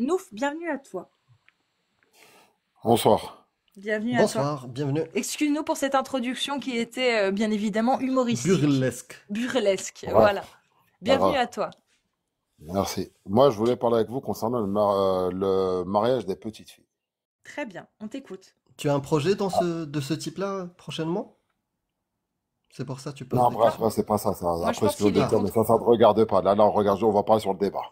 Nouf, bienvenue à toi. Bonsoir. Bienvenue à toi. Bonsoir, bienvenue. Excuse-nous pour cette introduction qui était bien évidemment humoristique. Burlesque. Burlesque, Ouais, voilà. pas Bienvenue grave. à toi. Merci. Moi, je voulais parler avec vous concernant le mariage des petites filles. Très bien, on t'écoute. Tu as un projet de ce type-là prochainement? C'est pour ça que tu poses Non, des bref, Non, questions. ouais, c'est pas ça, ça. moi je Après, pense ce que je qu'il veux est dire, mais contre. ça ne regarde pas. Là, on va parler sur le débat.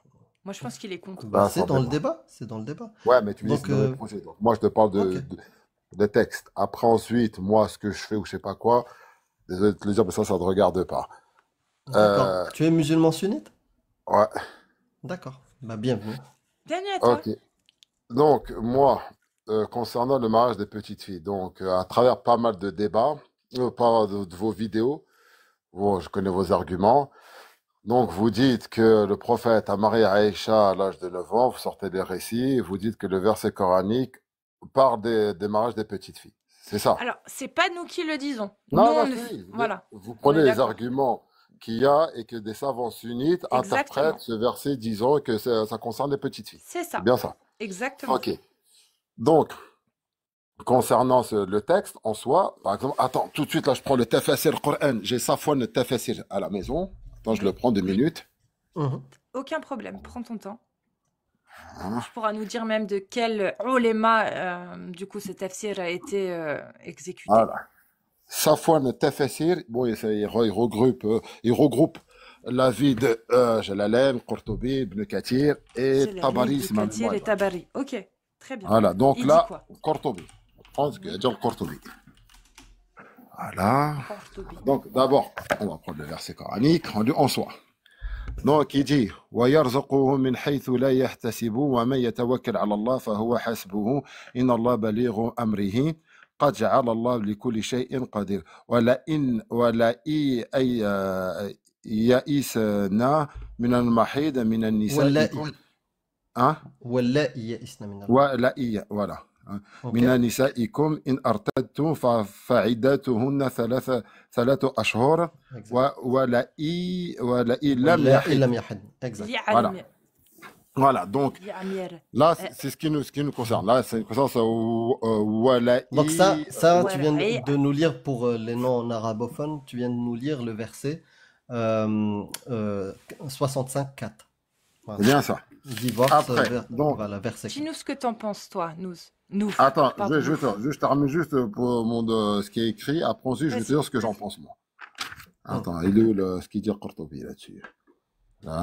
Moi je pense qu'il est contre. Bah, Là, c'est sur le dans le débat. débat, c'est dans le débat. Ouais, mais tu me dis, c'est Donc, dans les projets. Donc, moi, je te parle ok, de texte. Après, ensuite, moi, ce que je fais ou je sais pas quoi, désolé de te le dire, mais ça ne te regarde pas. d'accord. Euh, Tu es musulman sunnite? ouais, D'accord. Bah, bienvenue. Bienvenue à toi. ok. Donc, moi, concernant le mariage des petites filles, donc, à travers pas mal de débats, pas de vos vidéos, bon, je connais vos arguments. Donc, vous dites que le prophète a marié Aïcha à l'âge de 9 ans, vous sortez des récits, et vous dites que le verset coranique parle des mariages des petites filles. C'est ça. Alors, c'est pas nous qui le disons. Nous, Non, non, on ne... si. Voilà, Vous on est prenez les d'accord. arguments qu'il y a et que des savants sunnites interprètent Exactement. ce verset disant que ça concerne les petites filles. C'est C'est ça. bien ça. Exactement. Ok. Donc, concernant le texte en soi, par exemple, attends, tout de suite là, je prends le Tafasir Coran. J'ai Safwan le Tafasir à la maison. Attends, je le Oui, prends 2 minutes. Mhm. aucun problème. Prends ton temps. Hein. Tu pourras nous dire même de quel ulema, du coup, ce tafsir a été exécuté. Voilà. Safwan le Tafasir, bon, il regroupe l'avis de Jalalain, Qurtubi, Ibn Kathir et Jalalain, Tabari, Ibn c'est même Kathir moi. et Tabari. Ok, très bien. Voilà, donc Il dit là, quoi? Qurtubi. On prend ce que Oui, dit le Qurtubi. Voilà. Qurtubi. Donc d'abord, on va prendre le verset coranique en soi. Donc il dit وَيَرْزُقُهُ مِنْ حَيْثُ لَا يَحْتَسِبُ وَمَنْ يَتَوَكَّلْ عَلَى اللَّهِ فَهُوَ حَسْبُهُ إِنَّ اللَّهَ بَلِيغُ أَمْرِهِ قد جعل الله لكل شيء قدير ولئن يئسنا من المحيض من النساء واللائي. hein واللائي يئسن من المحيط. ولئي voilà hein. Ok. من نسائكم إن أرتدتم فعدتهن ثلاث أشهر Exact. ولئي لم واللائي يحد لم يحن. Exact. voilà Li'am- voilà donc li'amir. là Euh, c'est ce qui nous concerne là c'est une concerne Donc ولئي tu viens Wala'i. de nous lire pour les non arabophones, tu viens de nous lire le verset 65-4. c'est Voilà. bien ça Divorce, après donc voilà, verset 4. Dis-nous ce que t'en penses, toi, nous. attends Pardon, je Nouf. termine juste pour ce qui est écrit après ensuite je vais te Vas-y. dire ce que j'en pense moi Hmm. attends il est où ce qu'il dit Qurtubi là-dessus là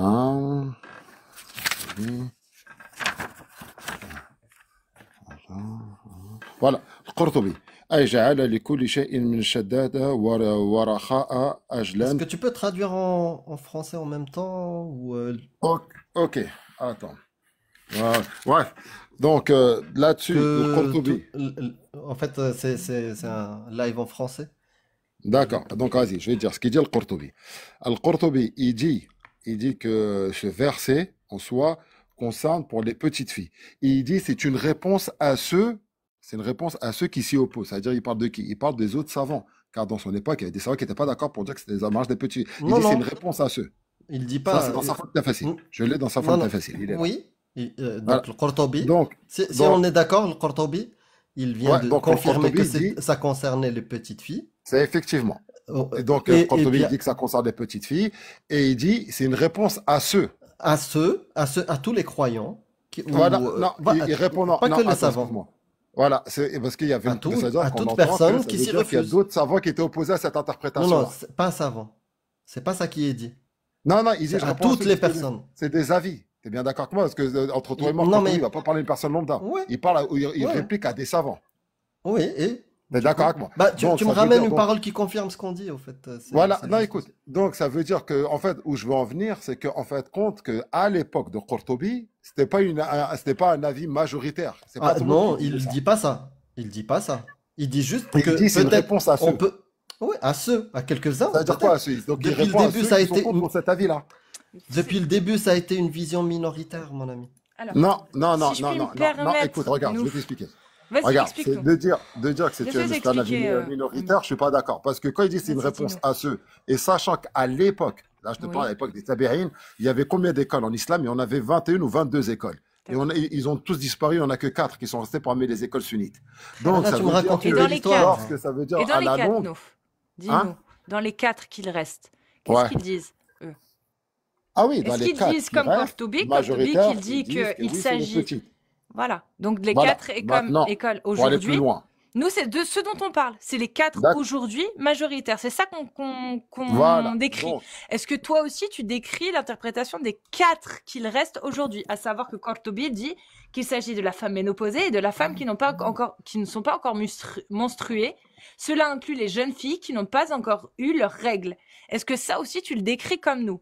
voilà, القرطبي أي جعل لكل شيء من الشدادة ورخاء Est-ce أجلا. que tu peux traduire en français en même temps ou Ok, ok, attends. Voilà. Ouais. Donc là-dessus, le que Qurtubi. en fait c'est un live en français. D'accord. Donc vas-y, je vais te dire ce qu'il dit le Qurtubi. Le Qurtubi, il dit que ce verset en soi concerne pour les petites filles. Il dit c'est une réponse à ceux, c'est une réponse à ceux qui s'y opposent. C'est-à-dire il parle de qui? Il parle des autres savants. Car dans son époque, il y avait des savants qui n'étaient pas d'accord pour dire que c'était des mariages des petits. Il Non dit c'est non, une réponse à ceux. il dit Ça, c'est pas dans sa faute facile. Je l'ai dans sa non faute non. facile. Il est là. Oui, Voilà. donc le Qurtubi, Donc, si on donc, est d'accord, le Qurtubi, il vient ouais, de donc le confirmer que Qurtubi dit, ça concernait les petites filles. c'est effectivement. Oh, Et donc, Et Qurtubi il bien, dit que ça concerne les petites filles. Et il dit, c'est une réponse à ceux. à tous les croyants, Voilà, non, il répond, non, pas non, que les attends, savants, excuse-moi. Voilà, c'est parce qu'il y avait c'est-à-dire à qu'on toute entend que personne ça qui veut s'y dire qu'il y a refuse. d'autres savants qui étaient opposés à cette Non, non, interprétation-là. c'est pas un savant. C'est pas ça qui est dit. Non, non, il dit, C'est je à réponds à toutes ceux les qui se disent. personnes. C'est des avis. T'es bien d'accord avec moi? Parce que entre toi et moi, Non, Qurtubi, il mais, va pas parler d'une personne lambda. ouais, Il parle, il ouais, réplique à des savants. oui, et T'es du d'accord coup, avec moi? bah, Donc, tu me ça veut ramènes dire, une donc, parole qui confirme ce qu'on dit, au fait. voilà, C'est non, juste écoute, ça. donc ça veut dire que, en fait, où je veux en venir, c'est qu'en fait, compte que à l'époque de Qurtubi, c'était pas un avis majoritaire. C'est pas Ah tout le monde qui non, disait il ça. dit pas ça. Il dit pas ça. Il dit juste Il que dit c'est une peut-être réponse à on ceux. peut. Oui, à quelques-uns, Ça veut dire quoi à peut-être. ceux? Donc il Depuis le répond à début, ceux ça a qui sont été contre cet avis-là. C'est- depuis le début, ça a été une vision minoritaire, mon ami. Alors, Non, non, non, si je non, puis me non, non, non, écoute, permettre, regarde, je vais Nouf. t'expliquer. Vas-y, Regarde, c'est explique-nous. de dire que Laisse-nous c'est un avis expliquer. minoritaire, je suis pas d'accord. Parce que quand il dit c'est une Vas-y, réponse dis-nous. à ceux, et sachant qu'à l'époque, là je te parle à Oui. l'époque des Tabérines, il y avait combien d'écoles en islam? Et on avait 21 ou 22 écoles. Et D'accord. ils ont tous disparu, il n'y en a que 4 qui sont restés parmi les écoles sunnites. Ah, Donc, là, ça tu me veut dire racontes Et une que, dans belle les histoire. quatre, lorsque ça veut dire et dans à les la quatre, longue, Nouf, hein? dis-nous, dans les quatre qu'il reste, qu'est-ce Ouais. qu'ils disent, eux? Ah oui, dans Est-ce les qu'ils 4 disent qui comme restent, Kortobi majoritaire, qu'il ils dit disent que qu'il oui, c'est les s'agit, petites. voilà. Donc les Voilà. quatre Maintenant, écoles pour aller plus aujourd'hui, loin. nous c'est de ce dont on parle. C'est les quatre D'accord. aujourd'hui majoritaires. C'est ça qu'on Voilà. décrit. Donc, Est-ce que toi aussi tu décris l'interprétation des quatre qu'il reste aujourd'hui, à savoir que Kortobi dit qu'il s'agit de la femme ménopausée et de la femme qui qui ne sont pas encore menstruées. Cela inclut les jeunes filles qui n'ont pas encore eu leurs règles. Est-ce que ça aussi tu le décris comme nous?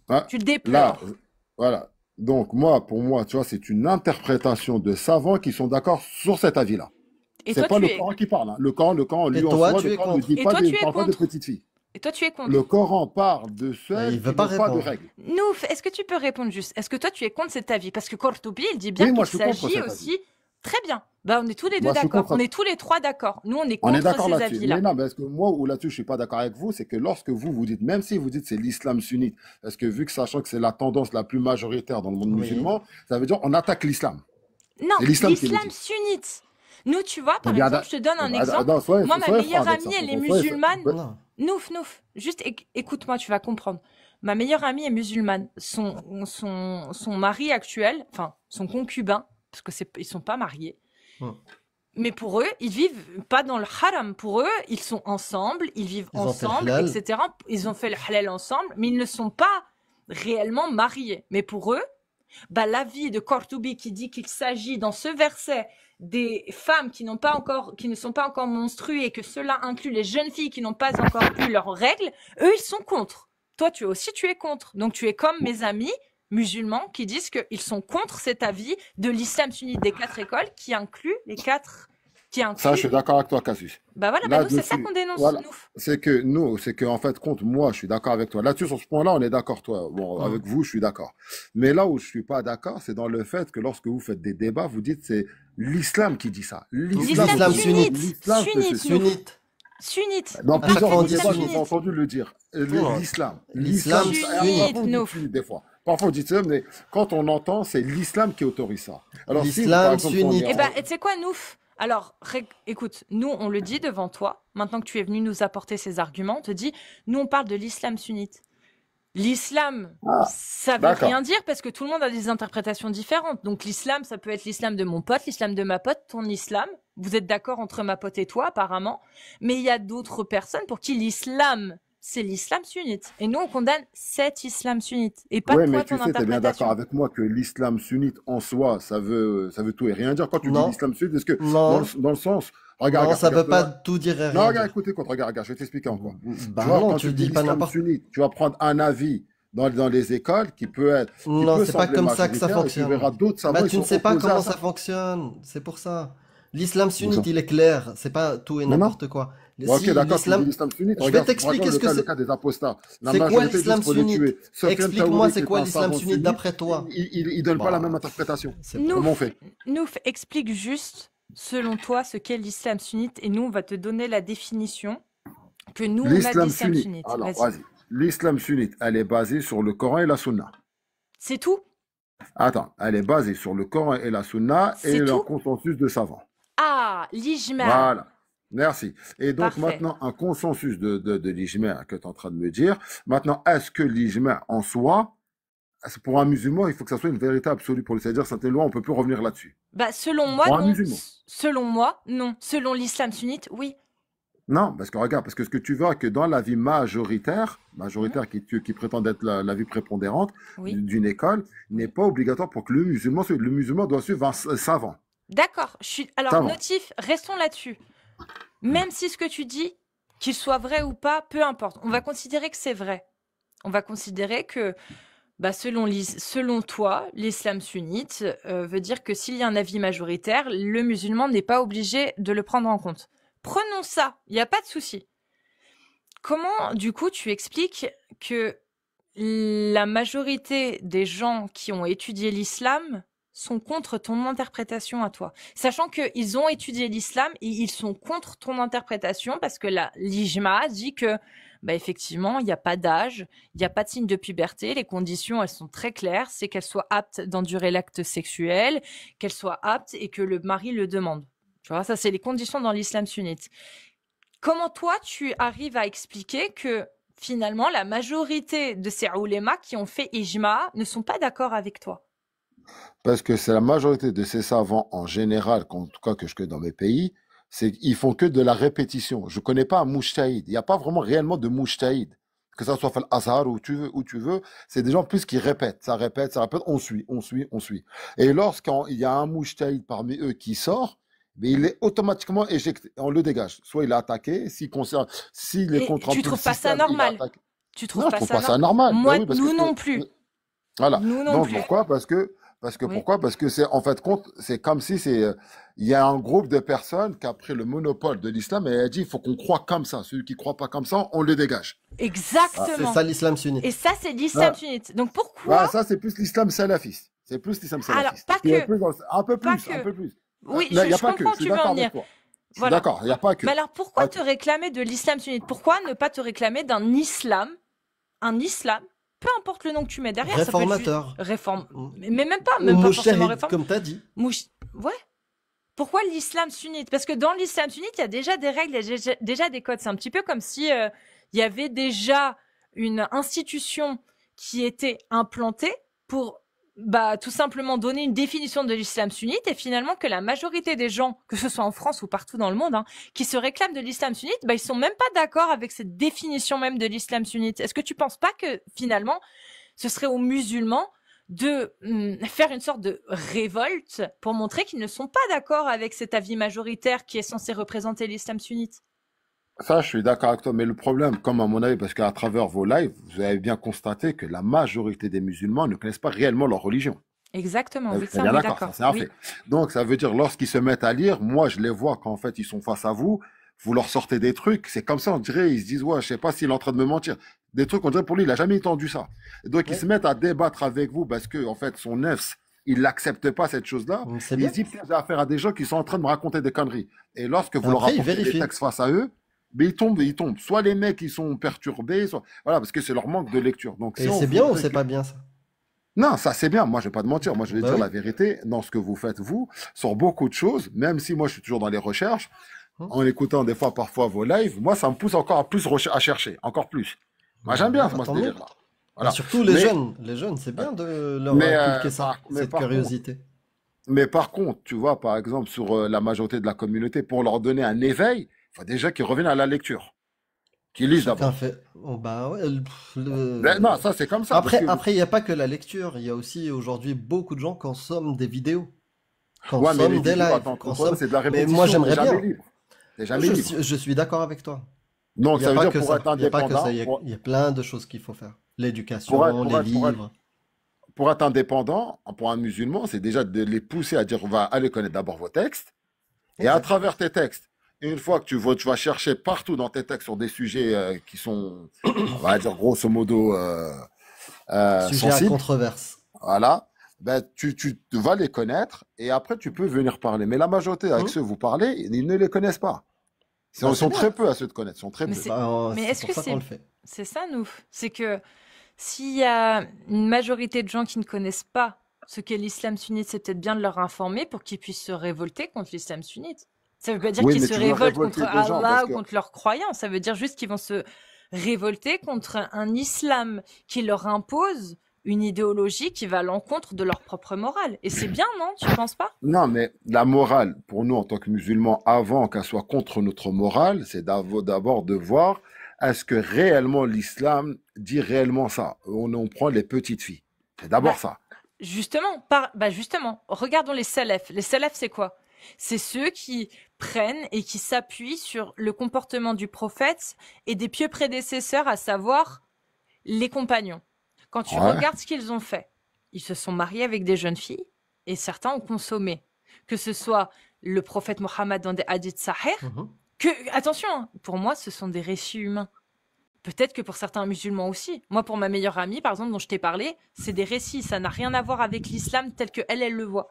hein, Tu le là, déplores? voilà. Donc, pour moi, tu vois, c'est une interprétation de savants qui sont d'accord sur cet avis-là. Et C'est toi pas tu le es Coran qui parle, hein. Le Coran, Et lui, en toi, soi, tu le es Coran ne contre. dit et pas toi de, tu es parle pas de contre? petites filles. Et toi tu es Le contre? Coran parle de Ah, il celles veut qui pas n'ont pas de répondre. règles. Nouf, est-ce que tu peux répondre juste? Est-ce que toi tu es contre cet avis? Parce que Kortobi, il dit bien Oui, moi, qu'il je suis contre s'agit cet avis. aussi. Très bien. Bah, on est tous les deux Moi, je suis d'accord. On contre. est tous les trois d'accord. Nous, on est On est contre d'accord ces là-dessus. Mais avis-là. non, mais est-ce que moi, ou là-dessus, je suis pas d'accord avec vous, c'est que lorsque vous dites, même si vous dites c'est l'islam sunnite, est-ce que vu que sachant que c'est la tendance la plus majoritaire dans le monde Oui. musulman, ça veut dire on attaque l'islam. Non, C'est l'islam qui le l'islam dit. sunnite. Nous, tu vois, Eh par bien, exemple, je te donne un exemple. non, soyez, Moi, ma soyez franc meilleure avec ça. amie, elle est Soyez, musulmane. Non. Nouf, juste écoute-moi, tu vas comprendre. Ma meilleure amie est musulmane. Son mari actuel, enfin, son concubin, parce que ils sont pas mariés. Hmm. Mais pour eux, ils vivent pas dans le haram. Pour eux, ils sont ensemble, ils vivent Ils ont fait le ensemble, halal. etc. Ils ont fait le halal ensemble, mais ils ne sont pas réellement mariés. Mais pour eux, bah, l'avis de Kortubi qui dit qu'il s'agit dans ce verset des femmes qui ne sont pas encore menstruées et que cela inclut les jeunes filles qui n'ont pas encore eu leurs règles, eux, ils sont contre. Toi, tu es contre. Donc, tu es comme mes amis musulmans qui disent qu'ils sont contre cet avis de l'islam sunnite des quatre écoles qui inclut Ça, je suis d'accord avec toi, Cassius. bah voilà, bah nous, c'est ça Là-dessus, qu'on dénonce, voilà. nous. C'est que, en fait, contre moi, je suis d'accord avec toi. Là-dessus, sur ce point-là, on est d'accord, toi. Bon, Hmm. avec vous, je suis d'accord. Mais là où je suis pas d'accord, c'est dans le fait que lorsque vous faites des débats, vous dites c'est l'islam qui dit ça. L'islam L'islam sunnite. L'islam fait Sunnite, ceci. nous. Sunnite. Sunnite. Dans À chaque plusieurs fois, on débats, dit je vous ai sunnite. entendu le dire. Non. L'islam. L'islam sunnite. Parfois, vous dites Nouf. sunnite des fois. Parfois, on dit ça, mais quand on entend, c'est l'islam qui autorise ça. Alors, si, L'islam par exemple, on est sunnite. Eh en- ben, et tu sais quoi, Nouf? Alors, écoute, nous, on le dit devant toi. Maintenant que tu es venu nous apporter ces arguments, on te dit, nous, on parle de l'islam sunnite. L'islam, Ah, ça veut d'accord. rien dire parce que tout le monde a des interprétations différentes. Donc, l'islam, ça peut être l'islam de mon pote, l'islam de ma pote, ton islam. Vous êtes d'accord entre ma pote et toi, apparemment. Mais il y a d'autres personnes pour qui l'islam, c'est l'islam sunnite. Et nous, on condamne cet islam sunnite. Et pas Oui, toi, mais tu ton sais, tu es bien d'accord interprétation. avec moi que l'islam sunnite en soi, ça veut tout et rien dire. Quand tu dis Non. l'islam sunnite, est-ce que Non. dans le sens, Non, regarde, ça veut pas regarde, tout dire et non, rien regarde, dire. écoute, regarde, je vais t'expliquer encore. Bah Tu vois, non, quand tu tu dis dis pas l'islam n'importe. sunnite, tu vas prendre un avis dans les écoles qui Non, peut c'est pas sembler comme ça que ça majoritaire, et tu fonctionne. verras d'autres savants, Bah, ils tu ne sont sais pas opposés à comment ça. ça fonctionne. C'est pour ça. L'islam Où ça? sunnite, il est clair. C'est pas tout et Non, non. n'importe quoi. Bon, ok, Si d'accord, tu dis l'islam, l'islam sunnite. je vais Regarde, t'expliquer regarde ce que le c'est. cas des apostats. La C'est quoi majorité l'islam juste pour les sunnite? tuer. Sofiane Explique-moi, Taouri, c'est qui est quoi un l'islam savant sunnite sunnite, d'après toi? il donne pas la même Bah, interprétation. c'est Nous, Comment on fait? explique juste, selon toi, ce qu'est l'islam sunnite et nous, on va te donner la définition que nous, on a L'islam d'islam sunnite. sunnite. Alors, Vas-y. vas-y. L'islam sunnite, elle est basée sur le Coran et la Sunna. C'est tout? Attends, elle est basée sur le Coran et la Sunna et C'est leur tout? consensus de savants. Ah, l'ijma. Voilà. Merci. Et donc Parfait. maintenant, un consensus de l'ijma que tu es en train de me dire. Maintenant, est-ce que l'ijma en soi, pour un musulman, il faut que ça soit une vérité absolue pour lui. C'est-à-dire, certaines lois, on ne peut plus revenir là-dessus. Bah, selon moi, Pour un non. musulman. Selon moi, non. Selon l'islam sunnite, oui. Non, parce que regarde, parce que ce que tu vois que dans la vie majoritaire qui prétend être la vie prépondérante Oui. d'une école, n'est pas obligatoire pour que le musulman suive. Le musulman doit suivre un savant. D'accord. Alors, Savant. Notif, restons là-dessus. Même si ce que tu dis, qu'il soit vrai ou pas, peu importe. On va considérer que c'est vrai. On va considérer que, bah, selon toi, l'islam sunnite veut dire que s'il y a un avis majoritaire, le musulman n'est pas obligé de le prendre en compte. Prenons ça, il n'y a pas de souci. Comment, du coup, tu expliques que la majorité des gens qui ont étudié l'islam sont contre ton interprétation à toi, sachant qu'ils ont étudié l'islam et ils sont contre ton interprétation parce que l'ijma dit que bah effectivement, il n'y a pas d'âge, il n'y a pas de signe de puberté, les conditions, elles sont très claires, c'est qu'elle soit apte d'endurer l'acte sexuel, qu'elle soit apte et que le mari le demande. Tu vois, ça, c'est les conditions dans l'islam sunnite. Comment toi, tu arrives à expliquer que finalement, la majorité de ces oulémas qui ont fait ijma ne sont pas d'accord avec toi? Parce que c'est la majorité de ces savants en général, en tout cas que je connais dans mes pays, c'est qu'ils font que de la répétition. Je connais pas un mujtahid. Il n'y a pas vraiment réellement de mujtahid. Que ça soit Al Azhar où tu veux, c'est des gens plus qui répètent, ça répète, on suit, on suit, on suit. Et lorsqu'il y a un mujtahid parmi eux qui sort, mais il est automatiquement éjecté, on le dégage. Soit il est attaqué, s'il est Et contre un tu peu le trouves pas ça système, il est normal? attaqué. Tu Non, trouves je pas trouve ça pas ça normal? normal. Ben Moi, oui, parce que nous non plus. voilà. Nous non Donc plus. pourquoi? Oui. Pourquoi? Parce que c'est en fait compte, c'est comme si il y a un groupe de personnes qui a pris le monopole de l'islam et a dit il faut qu'on croit comme ça. Celui qui croit pas comme ça, on le dégage. C'est Exactement. ça l'islam Et sunnite. ça, c'est l'islam Ah, sunnite. Donc ah, pourquoi? ça c'est plus l'islam salafiste. C'est plus l'islam Alors, salafiste. pas Qui est que, plus un peu pas plus, un que. peu plus. Oui, Là, il n'y a je pas que. comprends Je où suis tu veux en d'accord venir. avec toi. Je suis Voilà. d'accord. Il n'y a pas que. Mais alors, pourquoi Pas te que. réclamer de l'islam sunnite? Pourquoi ne pas te réclamer un islam, peu importe le nom que tu mets derrière, ça peut être juste Réformateur. réforme, Ou mais même pas forcément mujtahid, réforme. comme t'as dit. Ouais. Pourquoi l'islam sunnite? Parce que dans l'islam sunnite, il y a déjà des règles, il y a déjà des codes. C'est un petit peu comme si il y avait déjà une institution qui était implantée pour tout simplement donner une définition de l'islam sunnite et finalement que la majorité des gens, que ce soit en France ou partout dans le monde, hein, qui se réclament de l'islam sunnite, ils sont même pas d'accord avec cette définition même de l'islam sunnite. Est-ce que tu penses pas que finalement ce serait aux musulmans de faire une sorte de révolte pour montrer qu'ils ne sont pas d'accord avec cet avis majoritaire qui est censé représenter l'islam sunnite? Ça, je suis d'accord avec toi. Mais le problème, comme à mon avis, parce qu'à travers vos lives, vous avez bien constaté que la majorité des musulmans ne connaissent pas réellement leur religion. Exactement, oui, C'est ça bien on est d'accord, ça d'accord. c'est un Oui, fait. Donc ça veut dire lorsqu'ils se mettent à lire, moi je les vois qu'en fait ils sont face à vous, vous leur sortez des trucs, c'est comme ça on dirait, ils se disent ouais je sais pas s'il est en train de me mentir. Des trucs on dirait pour lui il a jamais entendu ça. Et donc ils se Ouais. mettent à débattre avec vous parce que en fait son nefs, il n'accepte pas cette chose-là. C'est Il se bien. dit j'ai affaire à des gens qui sont en train de me raconter des conneries. Et lorsque vous leur Après, il apportez des vérifie. textes face à eux, mais ils tombent. Soit les mecs ils sont perturbés, soit voilà parce que c'est leur manque de lecture. Donc si Et on c'est bien ou voudrait c'est que pas bien ça? non, ça c'est bien. Moi, je vais pas te mentir. Moi, je vais Bah dire oui. la vérité dans ce que vous faites, vous, sur beaucoup de choses, même si moi, je suis toujours dans les recherches, Hein. en écoutant des fois, parfois, vos lives, moi, ça me pousse encore à plus à chercher, encore plus. Moi, Bah j'aime bien, voilà, moi, ce tant mieux. délire-là. Et Voilà. surtout Mais, les jeunes, c'est bien de leur mais, inculquer ça, cette par contre, curiosité. tu vois, par exemple, sur la majorité de la communauté, pour leur donner un éveil, il faut déjà qu'ils reviennent à la lecture, qu'ils lisent Chacun d'abord. fait. Oh, bah ouais, Mais non, ça, c'est comme ça, parce Après, que, il n'y a pas que la lecture. Il y a aussi aujourd'hui beaucoup de gens consomment des vidéos, ouais, mais les consomment des vidéos, lives, attends, le problème, consomment. c'est de la Mais moi, répétition, t'es j'aimerais jamais bien. libre. T'es jamais libre. Je suis d'accord avec toi. Il Donc, n'y a ça veut pas dire que pour ça. être Il n'y a pas que ça. indépendant, Il y a plein de choses qu'il faut faire. pour être, L'éducation, pour les être, pour être, livres. pour être indépendant, pour un musulman, c'est déjà de les pousser à dire, on va aller connaître d'abord vos textes, et à Exact. travers tes textes, une fois que tu vas chercher partout dans tes textes sur des sujets qui sont, on va dire grosso modo, Sujet à sensibles, controverse. voilà, ben, tu vas les connaître, et après tu peux venir parler. Mais la majorité avec Hein. ceux que vous parlez, ils ne les connaissent pas. Bah, Ils c'est sont bien. très peu à ceux de connaître, ils sont très mais peu. c'est, Bah, mais c'est est-ce pour que ça qu'on le fait. c'est ça, nous? C'est que s'il y a une majorité de gens qui ne connaissent pas ce qu'est l'islam sunnite, c'est peut-être bien de leur informer pour qu'ils puissent se révolter contre l'islam sunnite. Ça veut pas dire Oui, qu'ils mais se tu veux révoltent contre révolter des gens parce Allah ou que contre leurs croyances. Ça veut dire juste qu'ils vont se révolter contre un islam qui leur impose une idéologie qui va à l'encontre de leur propre morale. Et c'est bien, non? Tu penses pas? non, mais la morale, pour nous en tant que musulmans, avant qu'elle soit contre notre morale, c'est d'abord de voir est-ce que réellement l'islam dit réellement ça. On prend les petites filles. C'est Bah, d'abord ça. justement, regardons les salafs. Les salafs, c'est quoi? C'est ceux qui prennent et qui s'appuient sur le comportement du prophète et des pieux prédécesseurs, à savoir les compagnons. Quand tu Ouais, regardes ce qu'ils ont fait, ils se sont mariés avec des jeunes filles et certains ont consommé. Que ce soit le prophète Mohammed dans des hadiths sahih, Mhm. attention, hein, pour moi, ce sont des récits humains. Peut-être que pour certains musulmans aussi. Moi, pour ma meilleure amie, par exemple, dont je t'ai parlé, c'est des récits. Ça n'a rien à voir avec l'islam tel que elle le voit.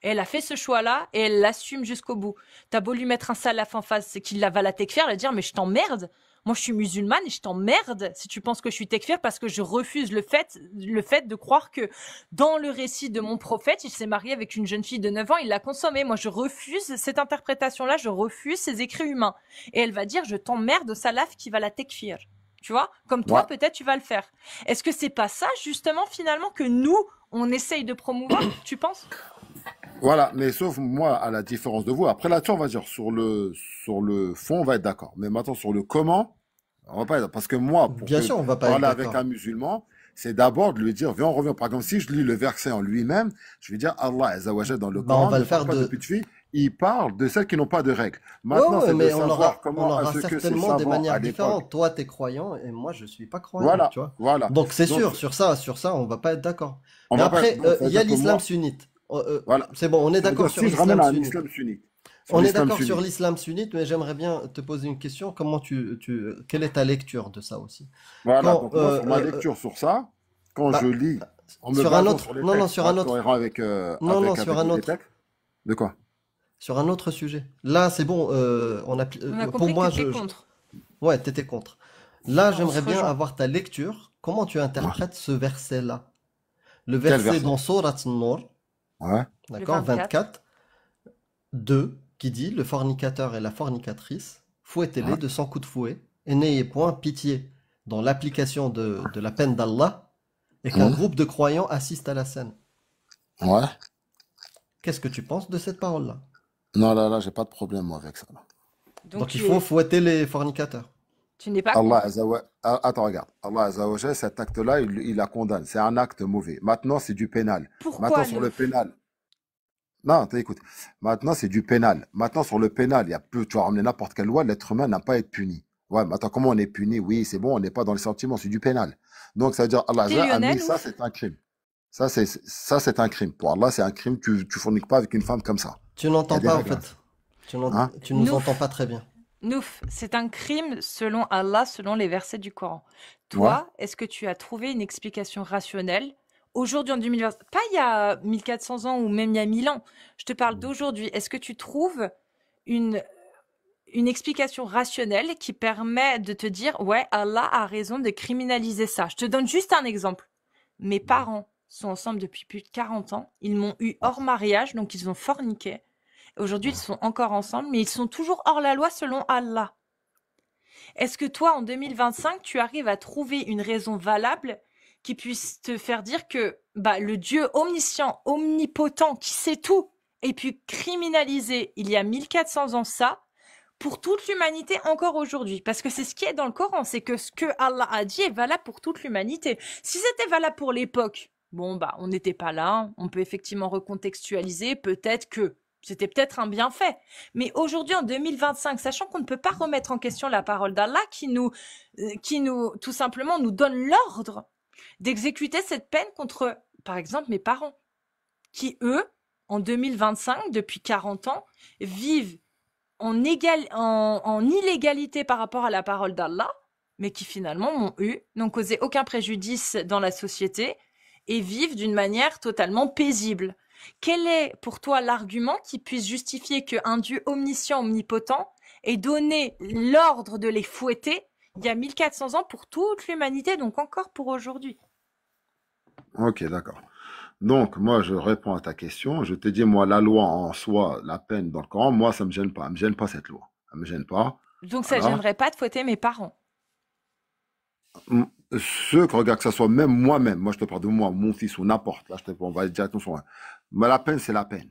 Et elle a fait ce choix-là et elle l'assume jusqu'au bout. T'as beau lui mettre un salaf en face, c'est qu'il va la tekfir, elle va dire mais je t'emmerde. Moi, je suis musulmane et je t'emmerde si tu penses que je suis tekfir parce que je refuse le fait de croire que dans le récit de mon prophète, il s'est marié avec une jeune fille de 9 ans, il l'a consommée. Moi, je refuse cette interprétation-là, je refuse ces écrits humains. Et elle va dire, je t'emmerde au salaf qui va la tekfir. Tu vois? Comme Ouais. toi, peut-être tu vas le faire. Est-ce que c'est pas ça, justement, finalement, que nous, on essaye de promouvoir, tu penses? Voilà, mais sauf moi, à la différence de vous. Après là-dessus, on va dire sur le fond, on va être d'accord. Mais maintenant, sur le comment, on va pas être, parce que moi, pour Bien que sûr, on va pas être parler avec un d'accord. musulman, c'est d'abord de lui dire, viens, on revient. Par exemple, si je lis le verset en lui-même, je vais dire, Allah Azza wa Jalla dans le Bah, on Coran va ne le parle faire pas de de. petites filles, il parle de celles qui n'ont pas de règles. Ouais, Maintenant, ouais, c'est de mais savoir on comment aura est-ce que ces certainement des savants à manières l'époque, différentes. Toi, t'es croyant et moi, je suis pas croyant, voilà, tu vois. voilà. Donc, c'est Donc, sûr, sur ça, on va pas être d'accord. on Mais va pas, après, donc, ça il veut y a dire que l'islam moi, sunnite. voilà. C'est bon, on est Ça veut d'accord dire, sur si je ramène l'islam un sunnite. islam sunnite, sur On est l'islam d'accord sur sunnite, l'islam sunnite, mais j'aimerais bien te poser une question. Quelle est ta lecture de ça aussi? voilà, Quand, donc moi, sur ma lecture sur ça, quand je bah, lis, en me sur un basant autre, sur les non, non, textes sur pour un être autre, cohérent avec, non, non, avec les textes, de quoi? sur un autre sujet. Là, c'est bon, On a pour compris que moi, t'étais contre. ouais, t'étais contre. Là, On se j'aimerais bien rejoint. avoir ta lecture. Comment tu Ouais. interprètes ce verset-là? Le Quel verset verset? dans Sourate An-Nur, Ouais. Le d'accord, 24. 24, 2, qui dit, le fornicateur et la fornicatrice, fouettez-les Ouais. de 100 coups de fouet, et n'ayez point pitié dans l'application de la peine d'Allah, et qu'un Hum. groupe de croyants assiste à la scène. Ouais. Qu'est-ce que tu penses de cette parole-là? Non, là, j'ai pas de problème, moi, avec ça. Là. Donc Donc il faut fouetter les fornicateurs. tu n'es pas Allah contre. Azza wa... Attends, regarde. Allah Azza wa Jalla, cet acte-là, il la condamne. C'est un acte mauvais. Maintenant, c'est du pénal. Maintenant, Pourquoi sur le le... pénal. Non, écoute. Maintenant, c'est du pénal. Maintenant, sur le pénal, il y a plus, tu vas ramener n'importe quelle loi, l'être humain n'a pas à être puni. Ouais, mais attends, comment on est puni? Oui, c'est bon, on n'est pas dans les sentiments, c'est du pénal. Donc, ça veut dire, Allah T'es Azza a mis Lionel, ça, ouf? c'est un crime. Ça, c'est un crime. Pour Allah, c'est un crime. Tu forniques pas avec une femme comme ça. Tu Il y a n'entends des pas en règles. fait. Hein? Tu nous entends Nouf. pas très bien. Nouf, c'est un crime selon Allah, selon les versets du Coran. Ouais. Toi, est-ce que tu as trouvé une explication rationnelle aujourd'hui en 2020, pas il y a 1400 ans ou même il y a 1000 ans, je te parle d'aujourd'hui. Est-ce que tu trouves une, une explication rationnelle qui permet de te dire, ouais, Allah a raison de criminaliser ça? Je te donne juste un exemple. Mes parents sont ensemble depuis plus de 40 ans. Ils m'ont eu hors mariage, donc ils ont forniqué. Aujourd'hui, ils sont encore ensemble, mais ils sont toujours hors la loi selon Allah. Est-ce que toi, en 2025, tu arrives à trouver une raison valable qui puisse te faire dire que bah, le Dieu omniscient, omnipotent, qui sait tout, ait pu criminaliser il y a 1400 ans ça pour toute l'humanité encore aujourd'hui? Parce que c'est ce qui est dans le Coran, c'est que ce que Allah a dit est valable pour toute l'humanité. Si c'était valable pour l'époque, bon bah on n'était pas là, hein. On peut effectivement recontextualiser, peut-être que c'était peut-être un bienfait. Mais aujourd'hui, en 2025, sachant qu'on ne peut pas remettre en question la parole d'Allah tout simplement, nous donne l'ordre d'exécuter cette peine contre, par exemple, mes parents, qui, eux, en 2025, depuis 40 ans, vivent en illégalité par rapport à la parole d'Allah, mais qui finalement n'ont causé aucun préjudice dans la société et vivent d'une manière totalement paisible. Quel est pour toi l'argument qui puisse justifier qu'un Dieu omniscient, omnipotent ait donné l'ordre de les fouetter il y a 1400 ans pour toute l'humanité, donc encore pour aujourd'hui? Ok, d'accord. Donc, moi, je réponds à ta question. Je te dis, moi, la loi en soi, la peine dans le Coran, moi, ça me gêne pas. Elle me gêne pas cette loi. Elle me gêne pas. Donc ça ne Voilà. gênerait pas de fouetter mes parents. Mm, Ceux qui regardent, que ça soit même moi-même, moi, je te parle de moi, mon fils ou n'importe. Là, on va dire attention. Hein. Mais la peine, c'est la peine.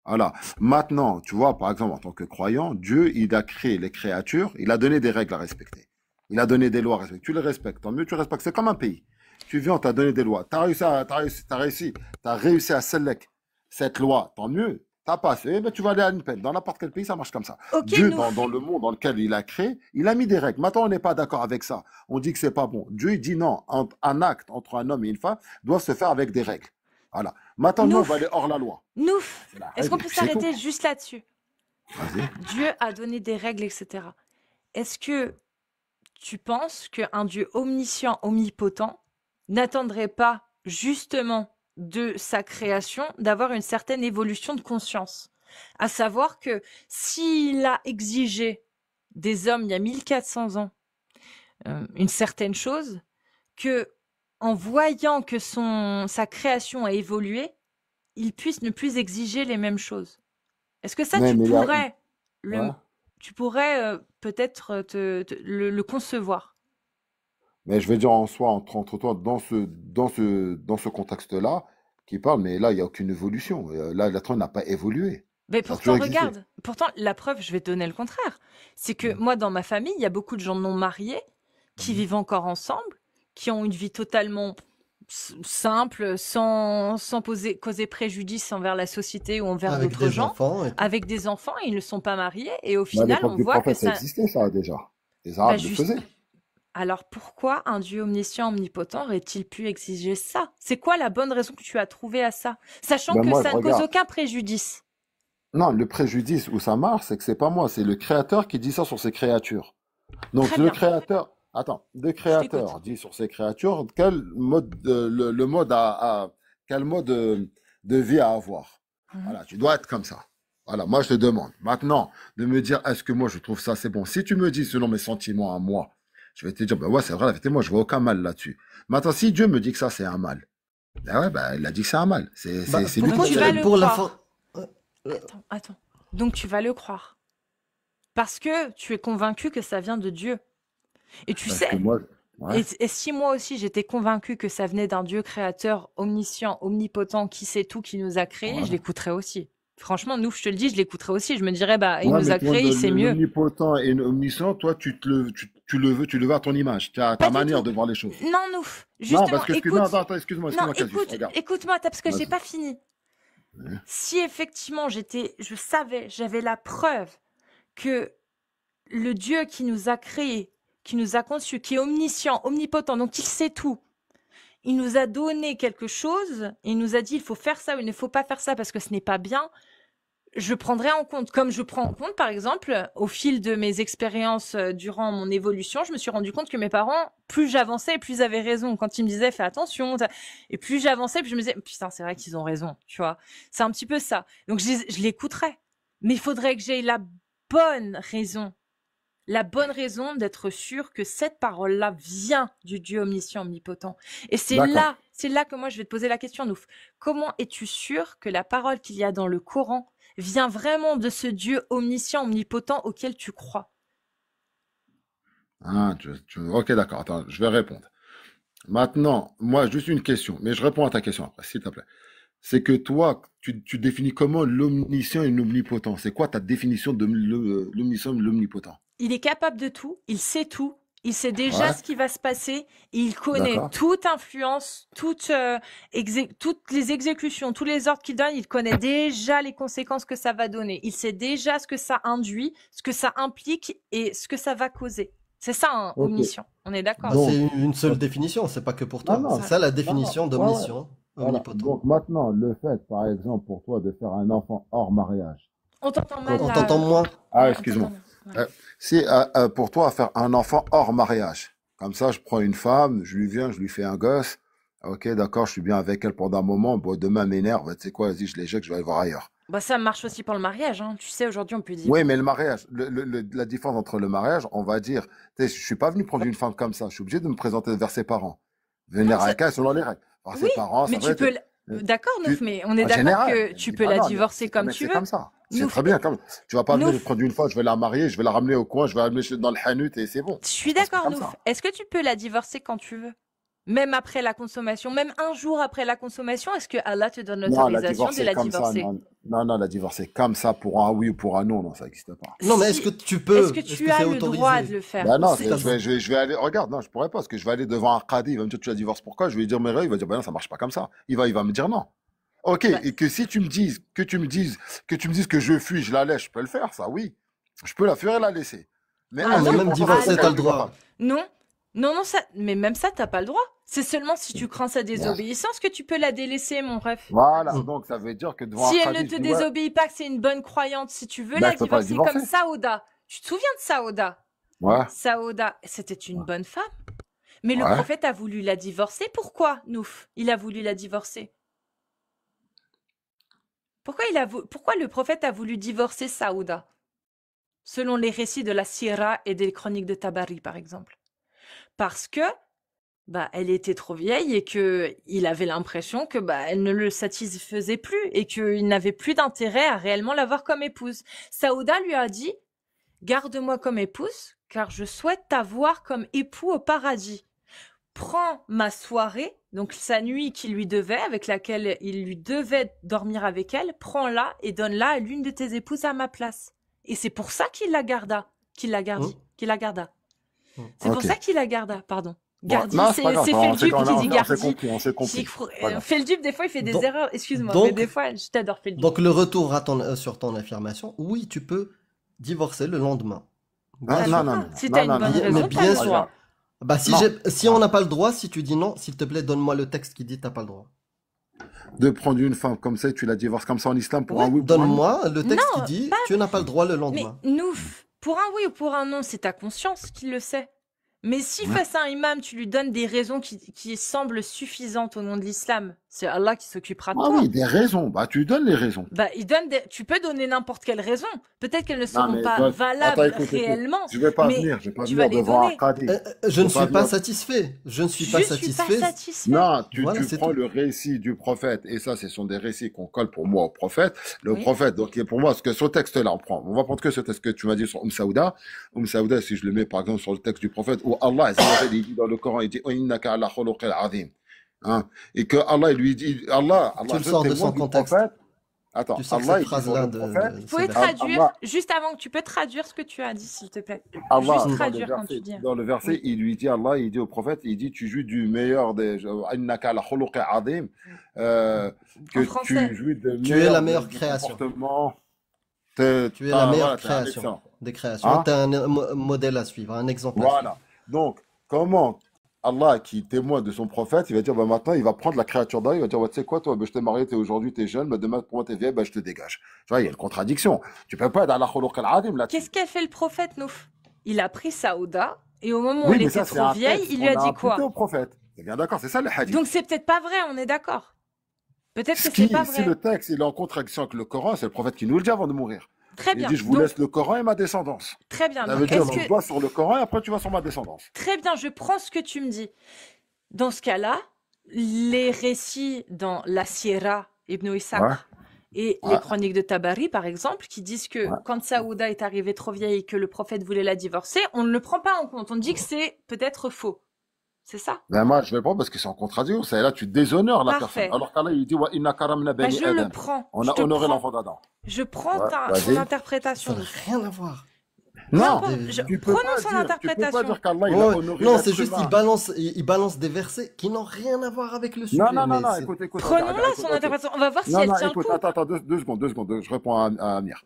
Voilà. Maintenant, tu vois, par exemple, en tant que croyant, Dieu, il a créé les créatures, il a donné des règles à respecter. Il a donné des lois à respecter. Tu les respectes. Tant mieux, tu respectes. C'est comme un pays. Tu viens, on t'a donné des lois. T'as réussi à select cette loi. Tant mieux. T'as passé, ben, tu vas aller à une peine. Dans n'importe quel pays, ça marche comme ça. Ok, Dieu, nous. dans le monde dans lequel il a créé, il a mis des règles. Maintenant, on n'est pas d'accord avec ça. On dit que c'est pas bon. Dieu, il dit non. Un acte entre un homme et une femme doit se faire avec des règles. Voilà. Maintenant, nous, on va aller hors la loi. Nouf, C'est la est-ce qu'on règle, peut puis c'est tout. s'arrêter juste là-dessus? Vas-y. Dieu a donné des règles, etc. Est-ce que tu penses qu'un Dieu omniscient, omnipotent n'attendrait pas justement de sa création d'avoir une certaine évolution de conscience? À savoir que s'il a exigé des hommes il y a 1400 ans une certaine chose, que en voyant que sa création a évolué, il puisse ne plus exiger les mêmes choses. Est-ce que ça, Mais, mais il y a... Ouais. tu pourrais peut-être le concevoir? Mais je vais dire en soi, entre toi, dans ce contexte-là, qui parle, mais là, il n'y a aucune évolution. Là, l'être humain n'a pas évolué. Mais Ça a pourtant, toujours existé. regarde, pourtant, la preuve, je vais te donner le contraire. C'est que Mhm. moi, dans ma famille, il y a beaucoup de gens non mariés qui Mhm. vivent encore ensemble, qui ont une vie totalement simple, sans causer préjudice envers la société ou envers Avec d'autres des gens, enfants et tout. avec des enfants, et ils ne sont pas mariés, et au Mais à final, l'époque on du voit que prophète, ça ça... existait, ça, déjà. Les Bah Arabes le juste... faisaient. Alors pourquoi un Dieu omniscient, omnipotent aurait-il pu exiger ça? C'est quoi la bonne raison que tu as trouvée à ça? Sachant Ben que moi, ça ne cause regarde. aucun préjudice. Non, le préjudice où ça marche, c'est que c'est pas moi, c'est le créateur qui dit ça sur ses créatures. Donc Très le bien, créateur, attends, le je t'écoute. créateur dit sur ses créatures quel mode, le mode quel mode de vie à avoir. Mhm. Voilà, tu dois être comme ça. Voilà, moi je te demande. Maintenant, de me dire, est-ce que moi je trouve ça c'est bon? Si tu me dis selon mes sentiments à moi, je vais te dire, bah ouais, c'est vrai, la vérité, moi je vois aucun mal là-dessus. Maintenant, si Dieu me dit que ça c'est un mal, ben ouais, bah, il a dit que c'est un mal. Bah, C'est pour lui Donc toi, qui tu l'a vas dit. le pour la croire. fin. Euh, Attends. Donc tu vas le croire. Parce que tu es convaincu que ça vient de Dieu. Et tu Parce que sais, moi, ouais. et si moi aussi j'étais convaincu que ça venait d'un Dieu créateur, omniscient, omnipotent, qui sait tout, qui nous a créés, je Ouais. l'écouterais aussi. Franchement, nous, je te le dis, je l'écouterais aussi. Je me dirais, bah, il Ouais, nous mais a toi, créés, il sait mieux. l'omnipotent et l'omniscient, toi, tu le veux à ton image. Tu as ta Pas du manière tout. de voir les choses. Non, nous. Non, Justement, parce que, non, écoute. attends, excuse-moi, Non, Casus, écoute, regarde. écoute-moi, parce que j'ai Vas-y. pas fini. Ouais. Si effectivement je savais, j'avais la preuve que le Dieu qui nous a créés, qui nous a conçus, qui est omniscient, omnipotent, donc il sait tout, il nous a donné quelque chose, il nous a dit il faut faire ça ou il ne faut pas faire ça parce que ce n'est pas bien, je prendrai en compte, comme je prends en compte par exemple, au fil de mes expériences durant mon évolution, je me suis rendu compte que mes parents, plus j'avançais, plus ils avaient raison. Quand ils me disaient fais attention, et plus j'avançais, plus je me disais putain c'est vrai qu'ils ont raison, tu vois. C'est un petit peu ça. Donc je l'écouterais, mais il faudrait que j'aie bonne raison la bonne raison d'être sûr que cette parole-là vient du Dieu omniscient, omnipotent. Et D'accord. c'est là que moi je vais te poser la question, Nouf. Comment es-tu sûr que la parole qu'il y a dans le Coran vient vraiment de ce Dieu omniscient, omnipotent auquel tu crois? Ah, ok, d'accord. Attends, je vais répondre. Maintenant, moi, juste une question, mais je réponds à ta question après, s'il te plaît. C'est que toi, tu définis comment l'omniscient et l'omnipotent? C'est quoi ta définition de l'omniscient et l'omnipotent? Il est capable de tout, il sait tout, il sait déjà Ouais, ce qui va se passer, il connaît d'accord. toute influence, toutes les exécutions, tous les ordres qu'il donne, il connaît déjà les conséquences que ça va donner. Il sait déjà ce que ça induit, ce que ça implique et ce que ça va causer. C'est ça, un Ok. omniscient. On est d'accord? Bah, c'est Donc, une seule définition, c'est pas que pour non, toi. non, C'est Ça, ça la non, non. définition Ouais, ouais. d'omniscient, Voilà. omnipotent. Donc maintenant, le fait, par exemple, pour toi, de faire un enfant hors mariage, on t'entend quand mal On tu... là. t'entend moins. Ah, Ouais, on excuse-moi. t'entend mal. Ouais. Si pour toi, faire un enfant hors mariage, comme ça, je prends une femme, je lui viens, je lui fais un gosse, ok, d'accord, je suis bien avec elle pendant un moment, bon, demain m'énerve, tu sais quoi, vas-y, je l'éjecte, je vais aller voir ailleurs. Bah, ça marche aussi pour le mariage, hein. Tu sais, aujourd'hui, on peut dire. Oui, mais le mariage, la différence entre le mariage, on va dire, tu sais, je suis pas venu prendre une femme comme ça, je suis obligé de me présenter vers ses parents. Non, Venir avec elle selon les règles. Voir oui, ses parents, mais ça tu va peux. être... D'accord, Nouf, mais on est En d'accord général, que je tu dis peux pas la non, mais divorcer c'est très comme bien, tu c'est veux. comme ça. C'est Nouf, très bien, comme tu vas pas venir Nouf, prendre une fois, je vais la marier, je vais la ramener au coin, je vais la ramener dans le hanut et c'est bon. je Ça suis se passe pas d'accord, comme Nouf. ça. Est-ce que tu peux la divorcer quand tu veux? Même après la consommation, même un jour après la consommation, est-ce que Allah te donne Non, la l'autorisation de divorcer la comme ça, divorcer? non. Non, non, la divorcer comme ça pour un oui ou pour un non, non, ça n'existe pas. Non, mais est-ce que Si, tu est-ce peux? que Est-ce tu que c'est as le droit de autorisé? le faire? Ben non, Si t'as le je vais aller, regarde, non, je pourrais pas, parce que je vais aller devant un qadi, il va me dire, tu la divorces pourquoi? Je vais lui dire, mais il va dire, ben non, ça marche pas comme ça. Il va me dire non. Ok, Bah, et que si tu me dises, que je fuis, je la laisse, je peux le faire, ça, oui. Je peux la fuir et la laisser. Mais Ah, ah est-ce mais que non, même pour toi, ça ah veut dire divorcer, non, t'as qu'elle le est capable? droit. non, non, ça, mais même ça, t'as pas le droit. C'est seulement si tu crains sa Ouais. désobéissance que tu peux la délaisser, mon ref. Voilà, Hmm. donc ça veut dire que devant un Si elle ne qadi, te je dis, ouais, désobéit pas, que c'est une bonne croyante, si tu veux ben la je peux pas la divorcer comme divorcer. Saouda. Tu te souviens de Saouda? Ouais, Saouda, c'était une ouais, bonne femme. Mais le ouais. prophète a voulu la divorcer. Pourquoi, Nouf? Il a voulu la divorcer. Pourquoi le prophète a voulu divorcer Saouda? Selon les récits de la Sira et des chroniques de Tabari, par exemple. parce que bah, elle était trop vieille et que il avait l'impression que bah, elle ne le satisfaisait plus et qu'il n'avait plus d'intérêt à réellement l'avoir comme épouse. Saouda lui a dit, garde-moi comme épouse, car je souhaite t'avoir comme époux au paradis. Prends ma soirée, donc sa nuit qu'il lui devait, avec laquelle il lui devait dormir avec elle, prends-la et donne-la à l'une de tes épouses à ma place. Et c'est pour ça qu'il la garda, qu'il la garda. C'est pour Ok. ça qu'il la garda, pardon. Bon, Gardi, non, c'est pas grave. c'est On s'est Feldup qui dit on s'est Gardi. compris, on s'est compris. C'est pas grave. Feldup, des fois, il fait des Donc, erreurs. Excuse-moi, donc- mais des fois, je t'adore, Feldup. Donc le retour sur ton affirmation, oui, tu peux divorcer le lendemain. Bien T'as sûr. le droit. Si t'as une bonne Mais raison, bien t'as le sûr. droit. Bah Non. si on n'a pas le droit, si tu dis non, s'il te plaît, donne-moi le texte qui dit t'as pas le droit. De prendre une femme comme ça et tu la divorces comme ça en islam pour Ouais, un oui, pour un non. donne-moi le texte Non, qui dit tu n'as pas le droit le Mais lendemain. nous, pour un oui ou pour un non, c'est ta conscience qui le sait. Mais si face à un imam, tu lui donnes des raisons qui semblent suffisantes au nom de l'islam, c'est Allah qui s'occupera de Ah toi. oui, des raisons. Bah, tu lui donnes les raisons. Bah, tu peux donner n'importe quelle raison. Peut-être qu'elles ne Non, seront mais pas attends, valables écoute. réellement. Je vais pas mais venir, je vais pas tu vas venir les devant un donner. qadi. Je ne Faut pas suis pas venir- satisfait. Je ne suis Je pas suis pas satisfait. satisfait. Non, tu Voilà, c'est prends tout. le récit du prophète, et ça, ce sont des récits qu'on colle pour moi au prophète. Le Oui. prophète, donc, pour moi, ce que ce texte-là, on va prendre que ce texte que tu m'as dit sur Saouda. Saouda, si je le mets, par exemple, sur le texte du prophète, où Allah, il dit dans le Coran, il dit, Innaka ala khuluqil azim. Hein? Et que Allah, il lui dit, Allah, Tu le je sors de témoin son du contexte. prophète. Attends, Tu sais que Allah, cette il dit phrase-là dans le prophète, Vous pouvez c'est- traduire, Allah- juste avant que tu peux traduire ce que tu as dit, s'il te plaît. Allah, Juste dans le traduire quand verset, tu dis. dans le verset, Oui. il lui dit, Allah, il dit au prophète, il dit, tu jouis du meilleur des, innaka ala khuluqin azim, que En français. tu jouis de Tu es la meilleure du création. comportement. Tu es la meilleure Voilà, t'es un création excellent. des créations. Hein? Tu es un modèle à suivre, un exemple à suivre. Voilà. Donc, comment Allah, qui témoigne de son prophète, il va dire, bah, maintenant, il va prendre la créature d'Allah, il va dire, ouais, tu sais quoi, toi, bah, je t'ai marié, aujourd'hui, t'es jeune, bah, demain, pour moi, t'es vieille, bah, je te dégage. Tu vois, il y a une contradiction. Tu peux pas être à la khuluqin azim là-dessus. Qu'est-ce qu'a fait le prophète, Nouf? Il a pris Saouda, et au moment où Oui, elle mais était ça, c'est trop un vieille, texte il lui qu'on a dit imputé quoi? au prophète. C'est bien d'accord, c'est ça le hadith. Donc c'est peut-être pas vrai, on est d'accord. Peut-être que Ce qui, c'est pas si vrai. le texte il est en contradiction avec le Coran, c'est le prophète qui nous le dit avant de mourir. Très Il bien. dit, je vous Donc, laisse le Coran et ma descendance. très bien. Ça Donc, veut dire, est-ce tu que... vas sur le Coran et après tu vas sur ma descendance. Très bien, je prends ce que tu me dis. Dans ce cas-là, les récits dans la Sierra, Ibn Ishaq, Ouais. et Ouais. les chroniques de Tabari, par exemple, qui disent que quand Saouda est arrivée trop vieille et que le prophète voulait la divorcer, on ne le prend pas en compte. On dit que c'est peut-être faux. C'est ça? Ben moi, je vais le prendre parce que c'est en contradiction. C'est là, tu déshonores la Parfait. personne. Alors qu'Allah, il dit, wa inna karamna Bah, bani je le Adam. prends. On Je a te honoré prends. l'enfant d'Adam. Je prends Ouais, ton vas-y. Ça interprétation. n'a rien à voir. Peu Non, importe, tu peux prenons pas son dire, tu peux pas interprétation. dire qu'Allah, il a Ouais, honoré non, l'être c'est juste humain. il balance des versets qui n'ont rien à voir avec le sujet. Non, non, non, mais non, c'est- écoute, Prenons-la, regarde, son ok. interprétation. On va voir si Non, elle non, tient écoute, le coup. attends, deux secondes, je réponds à Amir.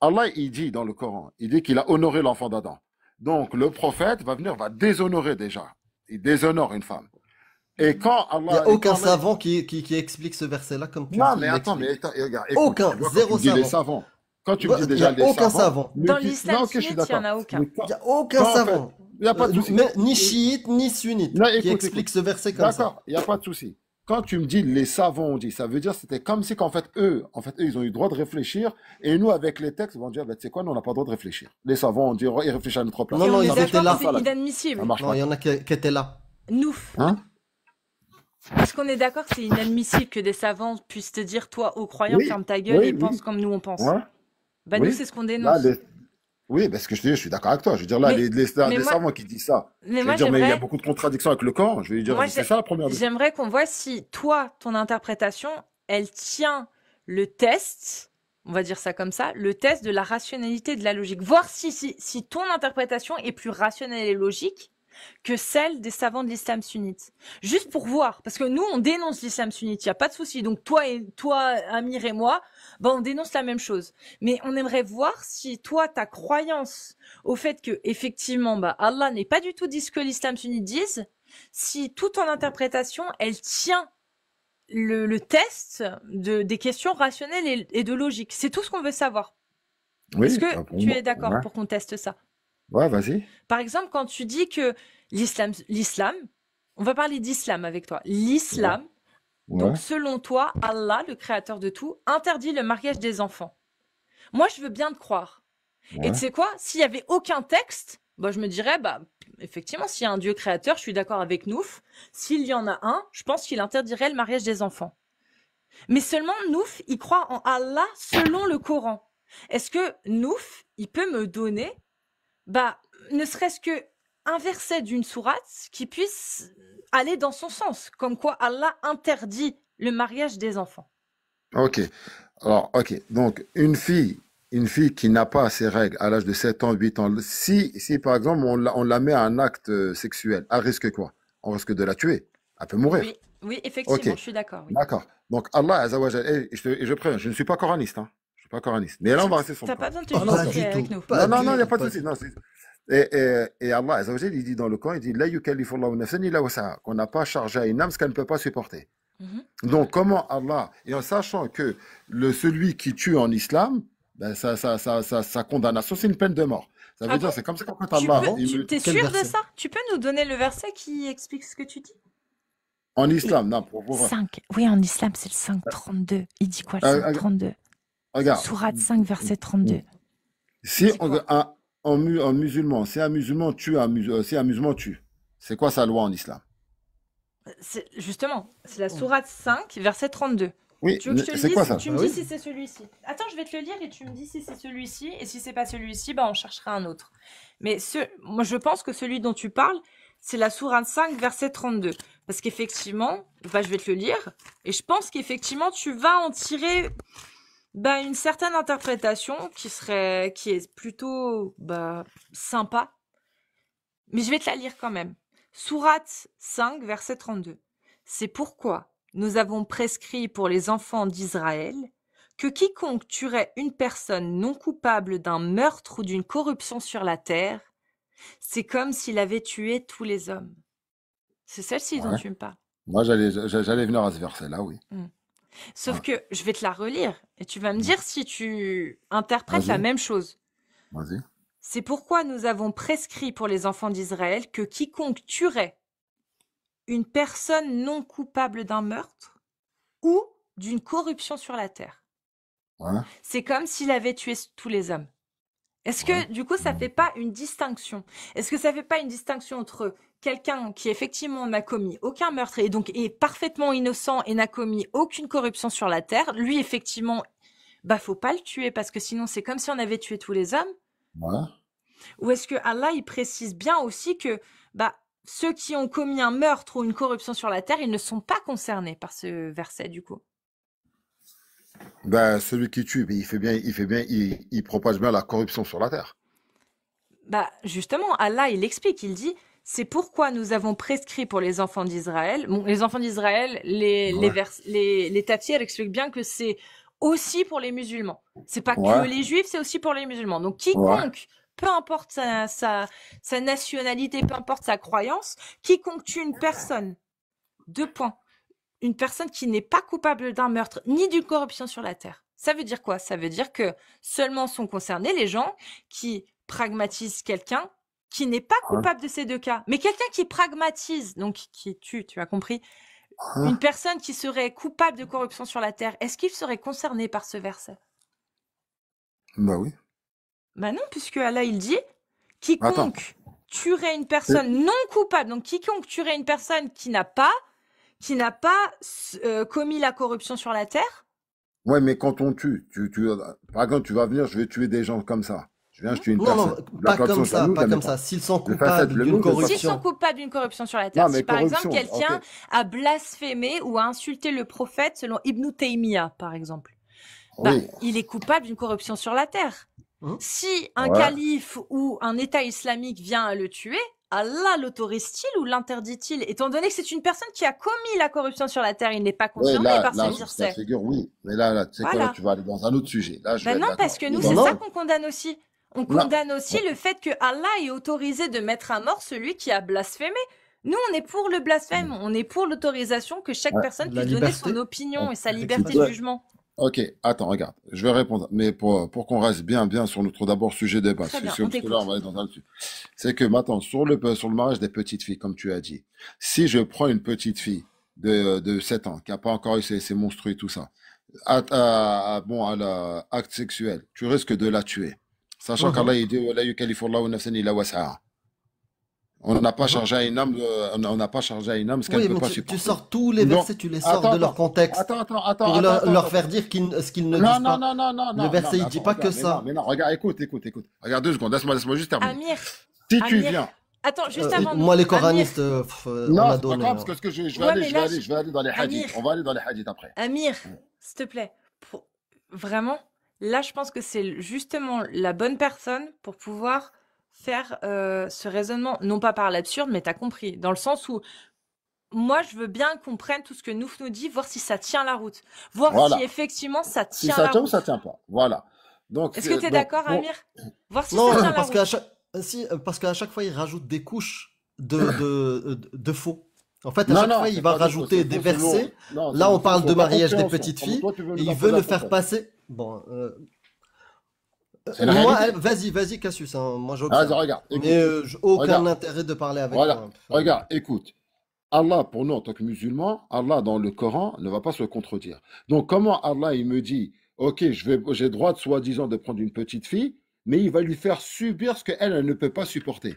Allah, il dit dans le Coran, il dit qu'il a honoré l'enfant d'Adam. Donc, le prophète va venir, va déshonorer déjà. Il déshonore une femme. Et quand Il n'y Allah... a aucun quand Allah- savant qui explique ce verset-là comme tu Non, tu mais attends, l'expliques. mais attends, regarde, écoute, Aucun, tu vois, quand zéro tu me dis les savant. savants, quand tu me dis Il n'y déjà a les aucun savants... savant. Dans non, l'islam ok, je suis sunnite, il n'y en d'accord. a aucun. Mais Il n'y a aucun quand, en fait, savant. il n'y a pas de souci. Ni chiite, ni sunnite Non, qui écoute, explique écoute. ce verset comme ça. D'accord, il n'y a pas de souci. Quand tu me dis les savants ont dit, ça veut dire c'était comme si qu'en fait eux, ils ont eu le droit de réfléchir et nous avec les textes, ils vont dire, bah, tu sais quoi, nous on n'a pas le droit de réfléchir. Les savants ont dit, ils réfléchissent à notre place. Non, Et non, on ils est étaient d'accord là. que c'est inadmissible. Ça marche Non, pas. il y en a qui étaient là. Nous, Hein? est-ce qu'on est d'accord que c'est inadmissible que des savants puissent te dire, toi, ô croyant, Oui, ferme ta gueule oui, et oui. pense comme nous on pense? Ouais. Bah, Oui. nous, c'est ce qu'on Là, dénonce. oui, parce que je te dis, je suis d'accord avec toi. Je veux dire, là, Mais- les mais moi- savants qui disent ça, Mais je moi, vais dire, mais il y a j'aimerais, beaucoup de contradictions avec le Coran. Je vais lui dire, Moi, c'est ça la première des... j'aimerais qu'on voit si toi, ton interprétation, elle tient le test, on va dire ça comme ça, le test de la rationalité et de la logique. Voir si ton interprétation est plus rationnelle et logique que celle des savants de l'islam sunnite. Juste pour voir, parce que nous, on dénonce l'islam sunnite, il n'y a pas de souci. Donc toi, Amir et moi, on dénonce la même chose. Mais on aimerait voir si toi, ta croyance au fait que effectivement, Allah n'est pas du tout dit ce que l'islam sunnite dise, si toute ton interprétation, elle tient le test des questions rationnelles et de logique. C'est tout ce qu'on veut savoir. Oui, Est-ce que pour tu moi, es d'accord ouais. pour qu'on teste ça? Ouais, vas-y. Par exemple, quand tu dis que l'islam, on va parler d'islam avec toi. L'islam, Ouais. donc selon toi, Allah, le créateur de tout, interdit le mariage des enfants. Moi, je veux bien te croire. Et Ouais. tu sais quoi? S'il y avait aucun texte, Bah, je me dirais, bah, effectivement, s'il y a un Dieu créateur, je suis d'accord avec Nouf. S'il y en a un, je pense qu'il interdirait le mariage des enfants. Mais seulement Nouf, il croit en Allah selon le Coran. Est-ce que Nouf, il peut me donner, bah, ne serait-ce que un verset d'une sourate qui puisse aller dans son sens, comme quoi Allah interdit le mariage des enfants. Ok. Alors, ok. Donc, une fille qui n'a pas ses règles à l'âge de 7 ans, 8 ans, si par exemple on la met à un acte sexuel, elle risque quoi? On risque de la tuer. Elle peut mourir. Oui, oui, Ok. effectivement, je suis d'accord, oui. D'accord. Donc, Allah, Azzawajal, et je préviens, je ne suis pas coraniste, hein. Je ne suis pas coraniste. Mais là, on va rester sur le T'as pas Coran. besoin de te Oh, Donc, pas justifier du avec tout, nous. pas non, il du n'y a tout, pas de pas souci. du Non, tout. et Allah, Azzawajal, il dit dans le Coran, il dit, La yukallifullahu nafsan illa wus'aha, qu'on n'a pas chargé à une âme ce qu'elle ne peut pas supporter. Mhm. Donc, comment Allah, et en sachant que celui qui tue en islam, ben, sa condamnation, c'est une peine de mort. Ça Ah veut bon? dire, c'est comme ça qu'en fait, Tu Ah peux, Allah, bon? t'es Quel sûr de verset? ça? Tu peux nous donner le verset qui explique ce que tu dis? en Et islam, non, 5. Oui, en islam, c'est le 5,32. Il dit quoi, le euh, euh, 5,32? regarde, Sourate 5, verset 32. Il si dit quoi? un musulman, si un musulman tue si un musulman tue, c'est quoi sa loi en islam? Justement, c'est la sourate 5, verset 32. Oui, Tu veux que je te le c'est quoi dise? ça? Tu Bah me dis oui. si c'est celui-ci. Attends, je vais te le lire et tu me dis si c'est celui-ci. Et si c'est pas celui-ci, bah on cherchera un autre. Mais moi je pense que celui dont tu parles, c'est la sourate 5, verset 32. Parce qu'effectivement, bah, je vais te le lire. Et je pense qu'effectivement, tu vas en tirer bah, une certaine interprétation qui est plutôt bah, sympa. Mais je vais te la lire quand même. Sourate 5, verset 32. C'est pourquoi nous avons prescrit pour les enfants d'Israël que quiconque tuerait une personne non coupable d'un meurtre ou d'une corruption sur la terre, c'est comme s'il avait tué tous les hommes. C'est celle-ci dont Ouais. tu me parles. Moi, j'allais venir à ce verset-là, oui. Hmm. Sauf Ouais. que je vais te la relire et tu vas me dire si tu interprètes la Vas-y, même chose. vas-y. C'est pourquoi nous avons prescrit pour les enfants d'Israël que quiconque tuerait une personne non coupable d'un meurtre ou d'une corruption sur la terre, Ouais, c'est comme s'il avait tué tous les hommes. Est-ce ouais. que du coup ça fait pas une distinction? Est-ce que ça fait pas une distinction entre quelqu'un qui effectivement n'a commis aucun meurtre et donc est parfaitement innocent et n'a commis aucune corruption sur la terre, lui effectivement, bah faut pas le tuer parce que sinon c'est comme si on avait tué tous les hommes? Ouais. Ou est-ce que Allah il précise bien aussi que bah ceux qui ont commis un meurtre ou une corruption sur la terre, ils ne sont pas concernés par ce verset du coup? Ben, celui qui tue, ben, il propage bien la corruption sur la terre. Bah, justement, Allah, il explique, il dit, c'est pourquoi nous avons prescrit pour les enfants d'Israël. Bon, les enfants d'Israël, Ouais, les tafsirs expliquent bien que c'est aussi pour les musulmans. C'est pas que ouais, les juifs, c'est aussi pour les musulmans. Donc, ouais. quiconque, peu importe sa nationalité, peu importe sa croyance, quiconque tue une personne, deux points, une personne qui n'est pas coupable d'un meurtre ni d'une corruption sur la terre. Ça veut dire quoi? Ça veut dire que seulement sont concernés les gens qui pragmatisent quelqu'un qui n'est pas Ouais, coupable de ces deux cas. Mais quelqu'un qui pragmatise, donc qui tue, tu as compris, ouais. une personne qui serait coupable de corruption sur la terre, est-ce qu'il serait concerné par ce verset? Ben oui. Ben non, puisque Allah il dit, Attends. quiconque tuerait une C'est- personne non coupable, donc quiconque tuerait une personne qui n'a pas commis la corruption sur la terre. Ouais, mais quand on tue, par exemple, tu vas venir, je vais tuer des gens comme ça. Je tue une Non, non, personne. La pas corruption, comme je la ça, loue, je pas la mets comme ça. pas. S'ils sont Le facette, coupables le d'une loue, le S'ils sont corruption, coupables d'une corruption sur la terre, Non, si mais par exemple corruption, ok. quelqu'un a blasphémé ou a insulté le prophète selon Ibn Taymiyyah, par exemple, bah, Oui, il est coupable d'une corruption sur la terre. hein, Si un ouais. calife ou un État islamique vient à le tuer, Allah l'autorise-t-il ou l'interdit-il? Étant donné que c'est une personne qui a commis la corruption sur la terre, il n'est pas Oui, concerné par ce là, sur ce cas de verset. figure, oui. Mais là, tu sais quoi, là, Voilà. tu vas aller dans un autre sujet. Là, je vais Ben être non, parce d'accord. que On est nous, dans c'est non, ça un... qu'on condamne aussi. On Non. condamne aussi le fait que Allah ait autorisé de mettre à mort celui qui a blasphémé. Nous, on est pour le blasphème, on est pour l'autorisation que chaque Ouais. personne la puisse donner son liberté opinion et sa liberté de d'expression. Ouais. jugement. Ok, attends, regarde. Je vais répondre. Mais pour qu'on reste bien sur notre d'abord sujet de base. Très bien, Parce on que là, on t'écoute. va aller dans un autre sujet. C'est que maintenant, sur le mariage des petites filles, comme tu as dit, si je prends une petite fille de 7 ans, qui n'a pas encore eu ses monstrues et tout ça, bon, à l'acte sexuel, tu risques de la tuer. Sachant qu'Allah, Mhm. il dit, Wa la yukallifu Allahu nafsan illa wus'aha. On n'a pas Mhm. chargé à une âme, on n'a pas chargé à une âme ce qu'elle ne Oui, peut mais pas tu supporter. sors tous les Donc, versets, tu les sors attends, de leur attends, contexte attends, attends, attends, pour attends, attends, leur attends. faire dire ce qu'ils ne Non, disent non, pas. non, non, non, Le non, non, verset, mais il dit attends, pas que regarde, ça. mais non, regarde, écoute, écoute, écoute. Regarde 2 secondes, laisse-moi juste terminer. Amir, Si tu Amir. viens, Attends, juste avant Moi, nous. les Amir. coranistes, on non, a c'est pas donné. grave, parce que je vais Ouais, aller, mais là, je vais aller dans les Amir, hadiths. On va aller dans les hadiths après. Amir, s'il te plaît. Vraiment, là, je pense que c'est justement la bonne personne pour pouvoir faire ce raisonnement, non pas par l'absurde, mais t'as compris, dans le sens où moi, je veux bien qu'on prenne tout ce que Nouf nous dit, voir si ça tient la route, voir si Voilà. effectivement ça Si tient ça la tient ou ça route. tient pas. Voilà. Donc, Est-ce que tu es donc, d'accord, bon, Amir? Voir si ça Non, tient la parce qu'à route. chaque, si, parce qu'à chaque fois, il rajoute des couches de faux. En fait, à non, chaque non, fois, il c'est va pas du faux, rajouter c'est des faux selon, versets. non, Là, c'est on faux parle de selon ta mariage des compréhension. petites Comme filles toi, tu veux et nous il veut imposer le un faire concept. passer. Bon, C'est la moi, réalité. vas-y, Cassius, hein, moi Vas-y, j'observe. regarde, Mais écoute. j'ai aucun Regarde, intérêt de parler avec voilà. toi. Enfin, Regarde, écoute. Allah, pour nous, en tant que musulmans, Allah, dans le Coran, ne va pas se contredire. Donc, comment Allah, il me dit, OK, j'ai le droit, de soi-disant, de prendre une petite fille, mais il va lui faire subir ce qu'elle, elle ne peut pas supporter.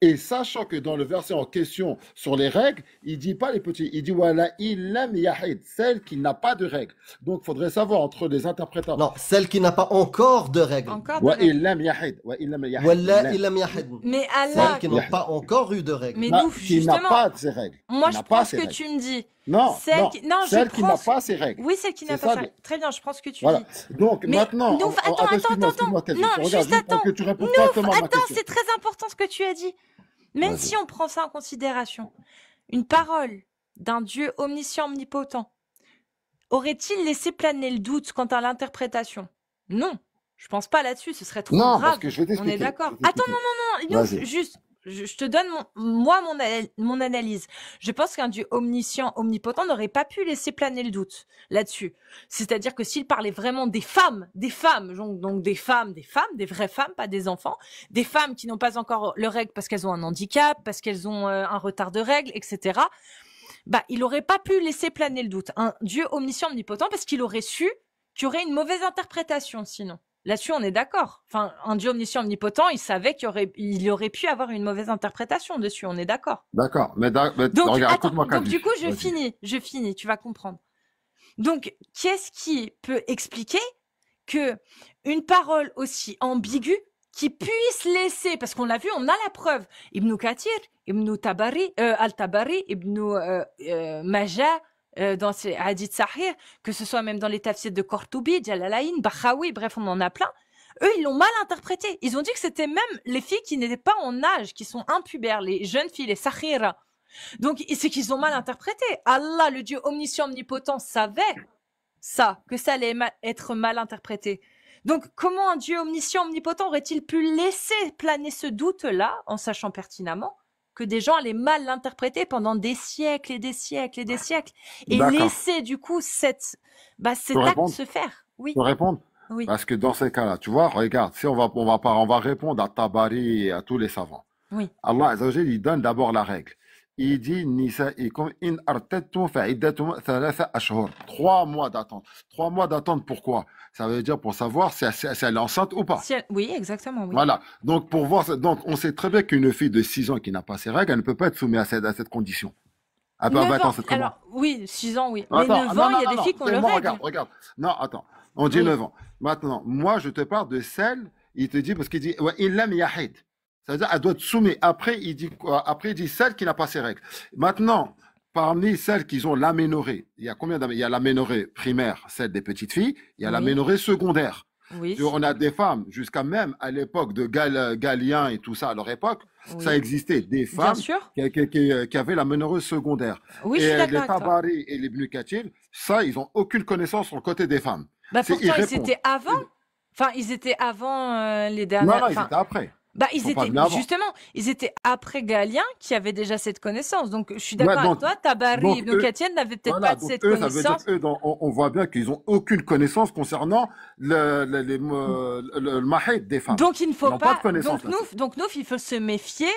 Et sachant que dans le verset en question sur les règles, il dit pas les petits, il dit wala illam yahid, celle qui n'a pas de règles. Donc, il faudrait savoir entre les interprétateurs. non, celle qui n'a pas encore de règles. Encore de Wa règles. illam yahid, wa illam yahid, Wallah illam. illam yahid. Mais Celles Allah, qui n'ont Yahid. pas encore eu de règles. mais Bah, Nouf, qui n'a justement, pas ses règles. moi Qui je n'a prends pas ce ses que règles. tu me dis. Non, Celle non, qui... Non, je celle qui prends n'a ce... pas ses règles. Oui, celle qui n'a C'est pas ça. ça. Très bien, je prends ce que tu Voilà. dis. Donc, Mais maintenant, Nouf, attends, excuse-moi, Kevin, non, regarde, juste juste pour attends. que tu répondes Nouf, correctement à ma attends, question. c'est très important ce que tu as dit. Même Vas-y. si on prend ça en considération, une parole d'un Dieu omniscient, omnipotent, aurait-il laissé planer le doute quant à l'interprétation? Non, je pense pas là-dessus, ce serait trop Non, parce grave. que je vais On est t'expliquer. d'accord. Je vais Attends, t'expliquer. non, Nouf, Vas-y. juste, je te donne mon analyse. Je pense qu'un Dieu omniscient, omnipotent n'aurait pas pu laisser planer le doute là-dessus. C'est-à-dire que s'il parlait vraiment des femmes, donc des femmes, des vraies femmes, pas des enfants, des femmes qui n'ont pas encore leurs règles parce qu'elles ont un handicap, parce qu'elles ont un retard de règles, etc. Bah, il aurait pas pu laisser planer le doute. Un Dieu omniscient, omnipotent, parce qu'il aurait su qu'il y aurait une mauvaise interprétation sinon. Là-dessus, on est d'accord. Enfin, un Dieu omniscient, omnipotent, il savait il aurait pu avoir une mauvaise interprétation dessus, on est d'accord. D'accord. Mais Donc, regarde, attends, écoute-moi, donc du Khalif. coup, je Vas-y. finis, tu vas comprendre. Donc, qu'est-ce qui peut expliquer que une parole aussi ambiguë qui puisse laisser, parce qu'on l'a vu, on a la preuve, Ibn Kathir, Ibn Tabari, Al-Tabari, Ibn Majah, dans ses hadiths sahih, que ce soit même dans les tafsirs de Qurtubi, Jalalayn, Bakhawi, bref, on en a plein. Eux, ils l'ont mal interprété. Ils ont dit que c'était même les filles qui n'étaient pas en âge, qui sont impubères, les jeunes filles, les sahira. Donc, c'est qu'ils ont mal interprété. Allah, le Dieu omniscient, omnipotent, savait ça, que ça allait être mal interprété. Donc, comment un Dieu omniscient, omnipotent aurait-il pu laisser planer ce doute-là, en sachant pertinemment que des gens allaient mal l'interpréter pendant des siècles et des siècles et des siècles, et D'accord. laisser du coup cet Peux acte répondre? se faire? Oui, Peux répondre? oui, Parce que dans ces cas-là, tu vois, regarde, si on va répondre à Tabari et à tous les savants. oui. Allah Azza wa Jalla, il donne d'abord la règle. Il dit Nisa'ikum in artadtum fa'iddatum thalatha ashhur. 3 mois d'attente. 3 mois d'attente, pourquoi? Ça veut dire pour savoir si elle est enceinte ou pas. Oui, exactement, oui. Voilà. Donc, pour voir, donc, on sait très bien qu'une fille de 6 ans qui n'a pas ses règles, elle ne peut pas être soumise à cette condition. Elle peut 9 pas être ans, enceinte comment? alors, oui, 6 ans, oui. Mais Attends, 9 non, ans, non, il y a non, des filles non. qui ont le Moi, règle. regarde. Non, attends. On dit Oui. 9 ans. Maintenant, moi, je te parle de celle, il te dit, parce qu'il dit, ouais, illam yahid. C'est-à-dire, elle doit être soumise. Après, il dit quoi? Après, il dit celle qui n'a pas ses règles. Maintenant, parmi celles qui ont l'aménorrhée, il y a combien d'aménorrhées? Il y a l'aménorrhée primaire, celle des petites filles. Il y a Oui. l'aménorrhée secondaire. Oui, On a des femmes, jusqu'à même à l'époque de Galien et tout ça, à leur époque, ça oui. existait. Des Bien femmes sûr. qui avaient l'aménorrhée secondaire. Oui, je suis Et d'accord les avec toi. Tabari et les Ibn Kathir, ça, ils n'ont aucune connaissance sur le côté des femmes. Bah C'est pourtant, ils irrépondre. étaient avant. Enfin, ils étaient avant les Non, dernières. non, ils Enfin, étaient après. bah, Ils ils sont pas étaient venus avant. justement, ils étaient après Galien qui avait déjà cette connaissance. Donc, je suis Ouais, d'accord avec donc, toi. Tabari donc Ibn eux, Kathir n'avait peut-être voilà, pas donc cette eux, ça veut dire connaissance. qu'eux, on voit bien qu'ils ont aucune connaissance concernant le mahid des femmes. Donc, il ne Ils faut n'ont pas de pas. connaissance là-dessus. Donc, nous, il faut se méfier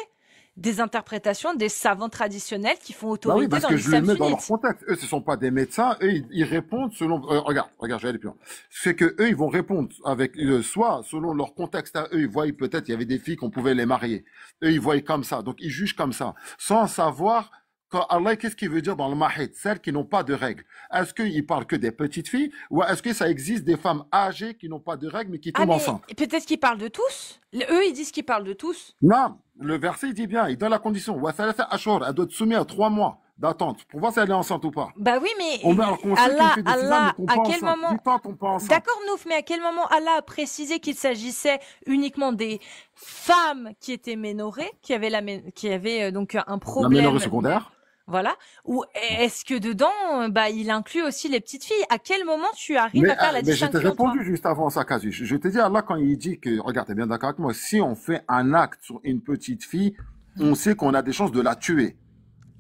des interprétations des savants traditionnels qui font Bah oui, autorité parce dans que je les l'islam mets dans leur sunnite. contexte. Eux, ce sont pas des médecins. Eux, ils répondent selon. Regarde, je vais aller plus loin. C'est que eux, ils vont répondre avec soit selon leur contexte à eux. Ils voient peut-être il y avait des filles qu'on pouvait les marier. Eux, ils voient comme ça, donc ils jugent comme ça, sans savoir. Quand Allah, qu'est-ce qu'il veut dire dans le mahid? Celles qui n'ont pas de règles. Est-ce qu'il parle que des petites filles ou est-ce que ça existe des femmes âgées qui n'ont pas de règles mais qui Ah, tombent mais enceintes? peut-être qu'ils parlent de tous. Eux, ils disent qu'ils parlent de tous. Non, le verset il dit bien, il donne la condition. Wa thalatha ashhur, elle doit être soumise à 3 mois d'attente pour voir si elle est enceinte ou pas. Bah oui, mais Alors qu'on sait qu'une Allah, fille de 6 ans ne Allah, tombe à pas quel enceinte. moment... 8 ans, tombe pas enceinte. D'accord, Nouf, mais à quel moment Allah a précisé qu'il s'agissait uniquement des femmes qui étaient ménorées, qui avaient, qui avaient donc un La problème, minorité secondaire. voilà, ou est-ce que dedans, bah, il inclut aussi les petites filles? À quel moment tu arrives à faire la Mais je t'ai distinction, toi? répondu juste avant ça, Casus. Je t'ai dit, Allah, quand il dit que, regarde, t'es bien d'accord avec moi, si on fait un acte sur une petite fille, on sait qu'on a des chances de la tuer.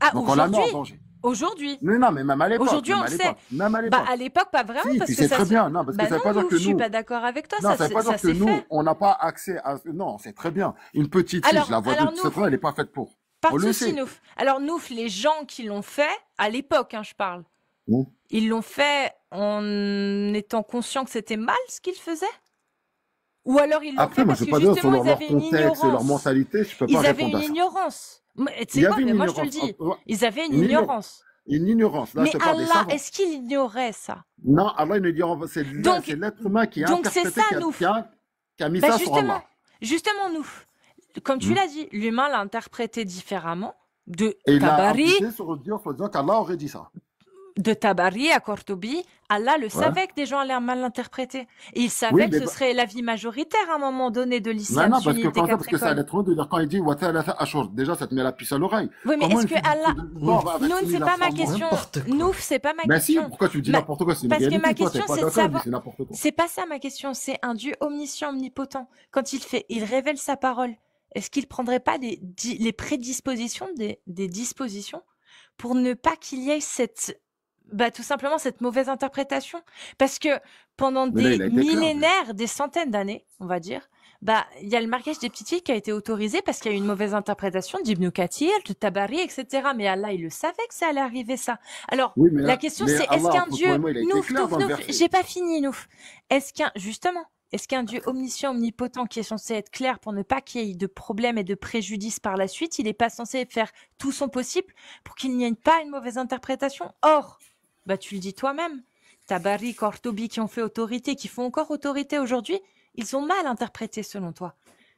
Ah, Donc on la met en aujourd'hui? danger. Aujourd'hui? Mais non, mais même à l'époque. Aujourd'hui, Même on à le sait. l'époque. Même à Bah, l'époque. à l'époque, pas vraiment, Si, parce tu que sais ça très se... bien. Non, parce que Bah ça veut non, pas dire Nouf, que je suis nous, pas d'accord avec toi, non, ça veut pas ça dire que s'est nous, fait. on n'a pas accès à, non, c'est très bien. Une petite fille, je la vois de Alors, cette Nouf, façon, elle n'est pas faite pour. pas On de le souci, sait. Nouf. Alors, Nouf, les gens qui l'ont fait, à l'époque, hein, je parle, Mmh. ils l'ont fait en étant conscients que c'était mal ce qu'ils faisaient? Ou alors ils l'ont Après, fait moi, parce je que peux pas dire justement selon ils leur avaient une contexte et leur ignorance. mentalité, je peux pas Ils avaient répondre une à ça. ignorance. Mais tu Il y sais quoi? avait Mais une moi je te le ignorance. dis. Ils avaient une Une ignorance. ignorance. Une ignorance. Là, Mais je te parle des Allah, savants. est-ce qu'il ignorait ça? Non, Allah, il ne dit, Donc, c'est l'être humain qui a donc c'est interprété, ça, Nouf. qui a mis Bah ça sur Allah. justement, Nouf. Comme tu Hmm. l'as dit, l'humain l'a interprété différemment de Et il a Tabari, appliqué sur Dieu en disant qu'Allah aurait dit ça. de Tabari à Cortobi. Allah le Ouais. savait que des gens allaient mal l'interpréter. Et il savait Oui, que mais ce serait l'avis majoritaire à un moment donné de non, l'islam non, parce que sunnite et quand ça, parce que c'est à capricole. l'être humain de dire, quand il dit, Wa thalatha ashhur, déjà, ça te met la puce à l'oreille. Oui, mais Comment est-ce une que fille de Allah... 2 ans va avec Noun, soumis c'est à pas ma 3 mois? question. N'importe quoi. Nouf, c'est pas ma Ben si, question. pourquoi tu dis Ma- n'importe quoi? C'est une Parce que réalité. ma Toi, t'es question, pas c'est de d'accord, il dit savoir... c'est n'importe quoi. C'est pas ça ma question, c'est un Dieu omniscient, omnipotent. Quand il révèle sa parole, est-ce qu'il prendrait pas les prédispositions, des dispositions pour ne pas qu'il y ait cette... Bah, tout simplement cette mauvaise interprétation? Parce que pendant Mais là, des il a été clair. lui. millénaires, des centaines d'années, on va dire, bah, il y a le mariage des petites filles qui a été autorisé parce qu'il y a eu une mauvaise interprétation d'Ibn Kathir, de Tabari, etc. Mais Allah, il le savait que ça allait arriver, ça. Alors, Oui, mais la question mais c'est, est-ce Allah, qu'un entre Dieu... toi et moi, il a été Nouf, clair Nouf, dans le Nouf, verset. j'ai pas fini, Nouf. Justement, est-ce qu'un Dieu omniscient, omnipotent, qui est censé être clair pour ne pas qu'il y ait de problèmes et de préjudices par la suite, il n'est pas censé faire tout son possible pour qu'il n'y ait pas une mauvaise interprétation? Or, bah, tu le dis toi-même, Tabari, Cortobi qui ont fait autorité, qui font encore autorité aujourd'hui, ils ont mal interprété selon toi.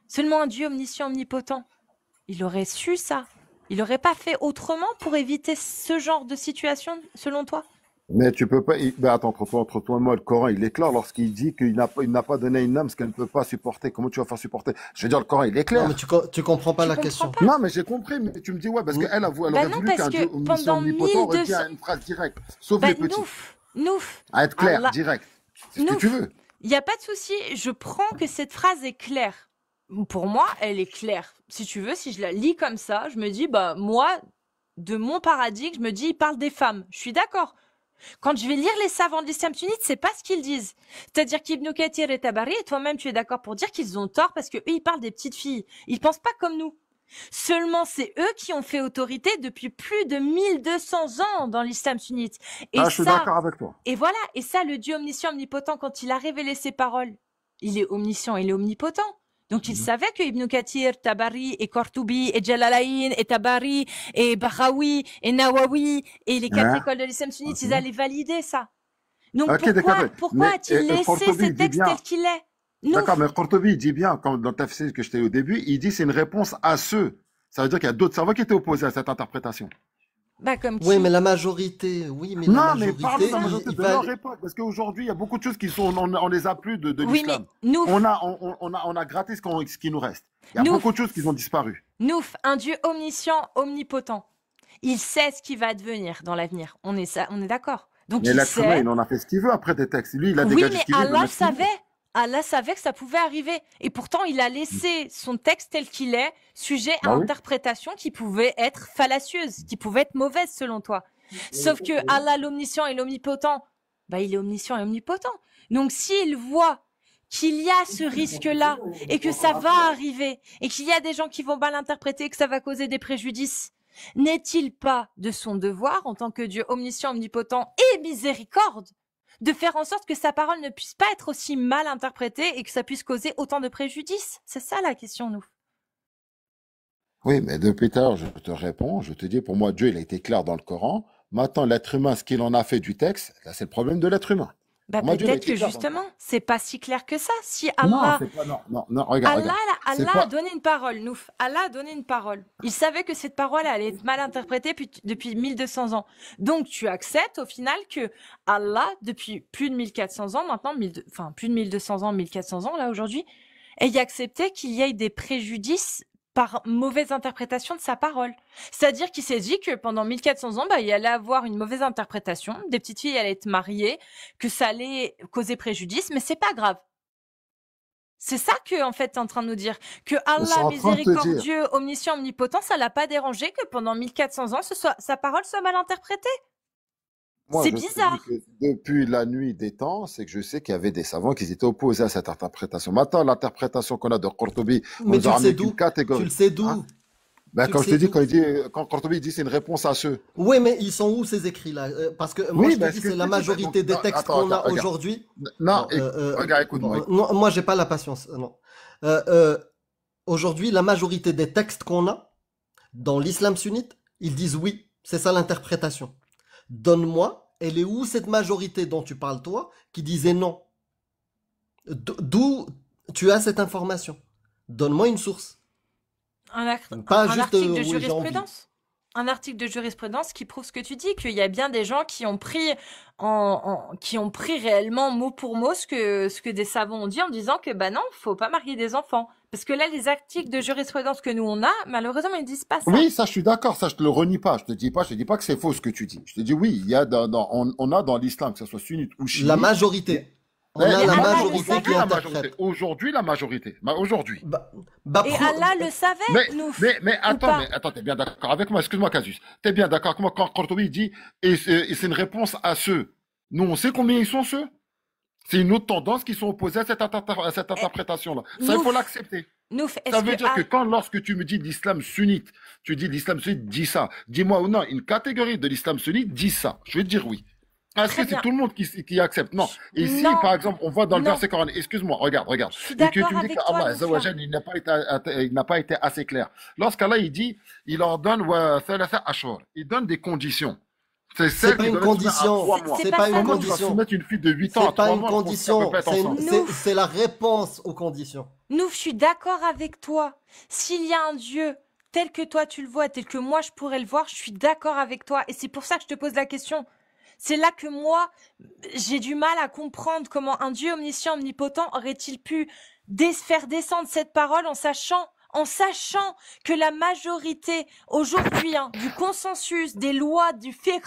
Seulement un Dieu omniscient, omnipotent, il aurait su ça. Il n'aurait pas fait autrement pour éviter ce genre de situation selon toi? Mais tu peux pas. Ben attends, entre toi et moi, le Coran, il est clair lorsqu'il dit qu'il n'a pas donné à une âme ce qu'elle ne peut pas supporter. Comment tu vas faire supporter? Je veux dire, le Coran, il est Non, mais clair. tu comprends pas Tu la comprends question. pas? Non, mais j'ai compris. Mais tu me dis, ouais, parce Mm. qu'elle Bah aurait non, voulu parce qu'un Dieu que omniscient, pendant omnipotent aurait dit 1200... une phrase directe. Sauf Bah, les petits. Nouf, À être clair, Allah, direct. C'est ce que tu Nouf, veux. il n'y a pas de souci, je prends que cette phrase est claire. Pour moi, elle est claire. Si tu veux, si je la lis comme ça, je me dis, bah, moi, de mon paradigme, je me dis, il parle des femmes. Je suis d'accord. Quand je vais lire les savants de l'islam sunnite, c'est pas ce qu'ils disent. C'est-à-dire qu'Ibn Kathir et Tabari, et toi-même, tu es d'accord pour dire qu'ils ont tort parce que eux, ils parlent des petites filles. Ils pensent pas comme nous. Seulement, c'est eux qui ont fait autorité depuis plus de 1200 ans dans l'islam sunnite. Et Ah, je suis ça, d'accord avec toi. et voilà. Et ça, le Dieu omniscient, omnipotent, quand il a révélé ses paroles, il est omniscient, il est omnipotent. Donc, il savait que Ibn Kathir, Tabari, et Cortoubi, et Jalalayn, et Tabari, et Bahawi, et Nawawi, et les 4 Hein? écoles de l'islam sunnite, ils allaient valider ça. Donc, Ok, d'accord. pourquoi Mais a-t-il laissé Qurtubi, ces il dit textes bien. tels qu'il est? Nouf. D'accord, mais Qurtubi, il dit bien, comme dans le tafsir que je t'ai eu au début, il dit c'est une réponse à ceux. Ça veut dire qu'il y a d'autres savants qui étaient opposés à cette interprétation. Bah, comme Oui, qui? mais la majorité, oui, mais Non, la mais parle de la majorité, majorité il de va... leur époque, parce qu'aujourd'hui, il y a beaucoup de choses qui sont, on les a plus de Oui, mais l'islam. Nouf, On a gratté ce qui nous reste. Il y a Nouf, beaucoup de choses qui ont disparu. Nouf, un Dieu omniscient, omnipotent. Il sait ce qui va advenir dans l'avenir. On est d'accord. Donc, Mais il l'être humain, sait. il en a fait ce qu'il veut après des textes. Lui, il a Oui, dégagé mais ce qu'il veut. il en Allah a ce qu'il veut. savait. Allah savait que ça pouvait arriver. Et pourtant, il a laissé son texte tel qu'il est, sujet à Bah oui. interprétation qui pouvait être fallacieuse, qui pouvait être mauvaise selon toi. Sauf que Allah, l'omniscient et l'omnipotent, bah, il est omniscient et omnipotent. Donc, s'il voit qu'il y a ce risque-là et que ça va arriver et qu'il y a des gens qui vont mal interpréter et que ça va causer des préjudices, n'est-il pas de son devoir en tant que Dieu omniscient, omnipotent et miséricorde de faire en sorte que sa parole ne puisse pas être aussi mal interprétée et que ça puisse causer autant de préjudices? C'est ça la question, nous. Oui, mais depuis tout à l'heure, je te réponds, je te dis, pour moi, Dieu, il a été clair dans le Coran. Maintenant, l'être humain, ce qu'il en a fait du texte, là, c'est le problème de l'être humain. Bah Pour moi, Dieu, il a peut-être été que clair dans le justement, Coran. c'est pas si clair que ça. Si Non, Allah, c'est pas, non, non, non, regarde, Allah, regarde. C'est Allah a pas, donné une parole, Nouf. Allah a donné une parole. Il savait que cette parole allait être mal interprétée depuis 1200 ans. Donc tu acceptes au final que Allah, depuis plus de 1400 ans maintenant, enfin plus de 1200 ans, 1400 ans là aujourd'hui, ait accepté qu'il y ait des préjudices par mauvaise interprétation de sa parole. C'est-à-dire qu'il s'est dit que pendant 1400 ans, bah, il allait avoir une mauvaise interprétation, des petites filles allaient être mariées, que ça allait causer préjudice, mais c'est pas grave. C'est ça que, en fait, t'es en train de nous dire. Que je suis Allah, en train de te dire. miséricordieux, omniscient, omnipotent, ça l'a pas dérangé que pendant 1400 ans, sa parole soit mal interprétée. Moi, C'est je te dis bizarre. que depuis la nuit des temps, c'est que je sais qu'il y avait des savants qui étaient opposés à cette interprétation. Maintenant, l'interprétation qu'on a de Qurtubi, on Mais nous tu a le sais ramené qu'une d'où? Tu catégorie. le sais Hein? d'où? Ben, Tu le quand je te sais dis, d'où? quand Qurtubi dit c'est une réponse à ceux. Oui, mais ils sont où ces écrits-là? Parce que moi, Oui, je te ben, dis, ce que c'est je la te dis, ben, donc, majorité des non, textes attends, qu'on a regarde. aujourd'hui. Non, Bon, regarde, écoute-moi. bon, non, moi, j'ai pas la patience. Non. Euh, euh, Aujourd'hui, la majorité des textes qu'on a dans l'islam sunnite, ils disent oui. C'est ça l'interprétation. Donne-moi, elle est où cette majorité dont tu parles toi, qui disait non? D'où tu as cette information? Donne-moi une source. Pas Un juste article de oui, j'ai envie. jurisprudence. Un article de jurisprudence qui prouve ce que tu dis, qu'il y a bien des gens qui ont pris qui ont pris réellement mot pour mot ce que des savants ont dit en disant que bah non, faut pas marier des enfants. Parce que là, les articles de jurisprudence que nous on a, malheureusement, ils disent pas ça. Oui, ça, je suis d'accord, ça, je te le renie pas. Je te dis pas que c'est faux ce que tu dis. Je te dis oui, il y a on a dans l'islam, que ce soit sunnite ou La chiite. majorité. On Mais a la Allah le majorité savait. qui interprète. Aujourd'hui, la majorité. Aujourd'hui. Bah, Et Allah le savait, nous. Mais attends, t'es bien d'accord avec moi? Excuse-moi, Casus. T'es bien d'accord avec moi quand Qurtubi dit, et c'est une réponse à ceux. Nous, on sait combien ils sont ceux. C'est une autre tendance qui sont opposés à cette interprétation-là. Ça, il faut l'accepter. Nouf, Ça est-ce veut que dire que lorsque tu me dis l'islam sunnite, tu dis l'islam sunnite dit ça. Dis-moi ou non, une catégorie de l'islam sunnite dit ça. Je vais te dire oui. Est-ce très que c'est bien. tout le monde qui accepte? Non. Et si, Non, par exemple, on voit dans le non. verset coranique, excuse-moi, regarde, Je suis et que d'accord tu me dis avec qu'Allah, toi, Azza wa Nouf, là. Jal, il n'a pas été assez clair. Lorsqu'Allah, il dit, il leur donne wa thalatha ashhur. Il donne des conditions. C'est C'est celle pas qui une doit être soumise à condition. 3 mois. C'est C'est pas pas ça, une Nouf. Comment tu vas condition. soumettre une fille de 8 ans à C'est pas 3 une mois pour qu'elle condition. peut être enceinte? Nouf. C'est la réponse aux conditions. Nouf, je suis d'accord avec toi. S'il y a un Dieu tel que toi tu le vois, tel que moi je pourrais le voir, je suis d'accord avec toi. Et c'est pour ça que je te pose la question. C'est là que moi, j'ai du mal à comprendre comment un Dieu omniscient, omnipotent aurait-il pu faire descendre cette parole en sachant que la majorité aujourd'hui du consensus, des lois, du fiqh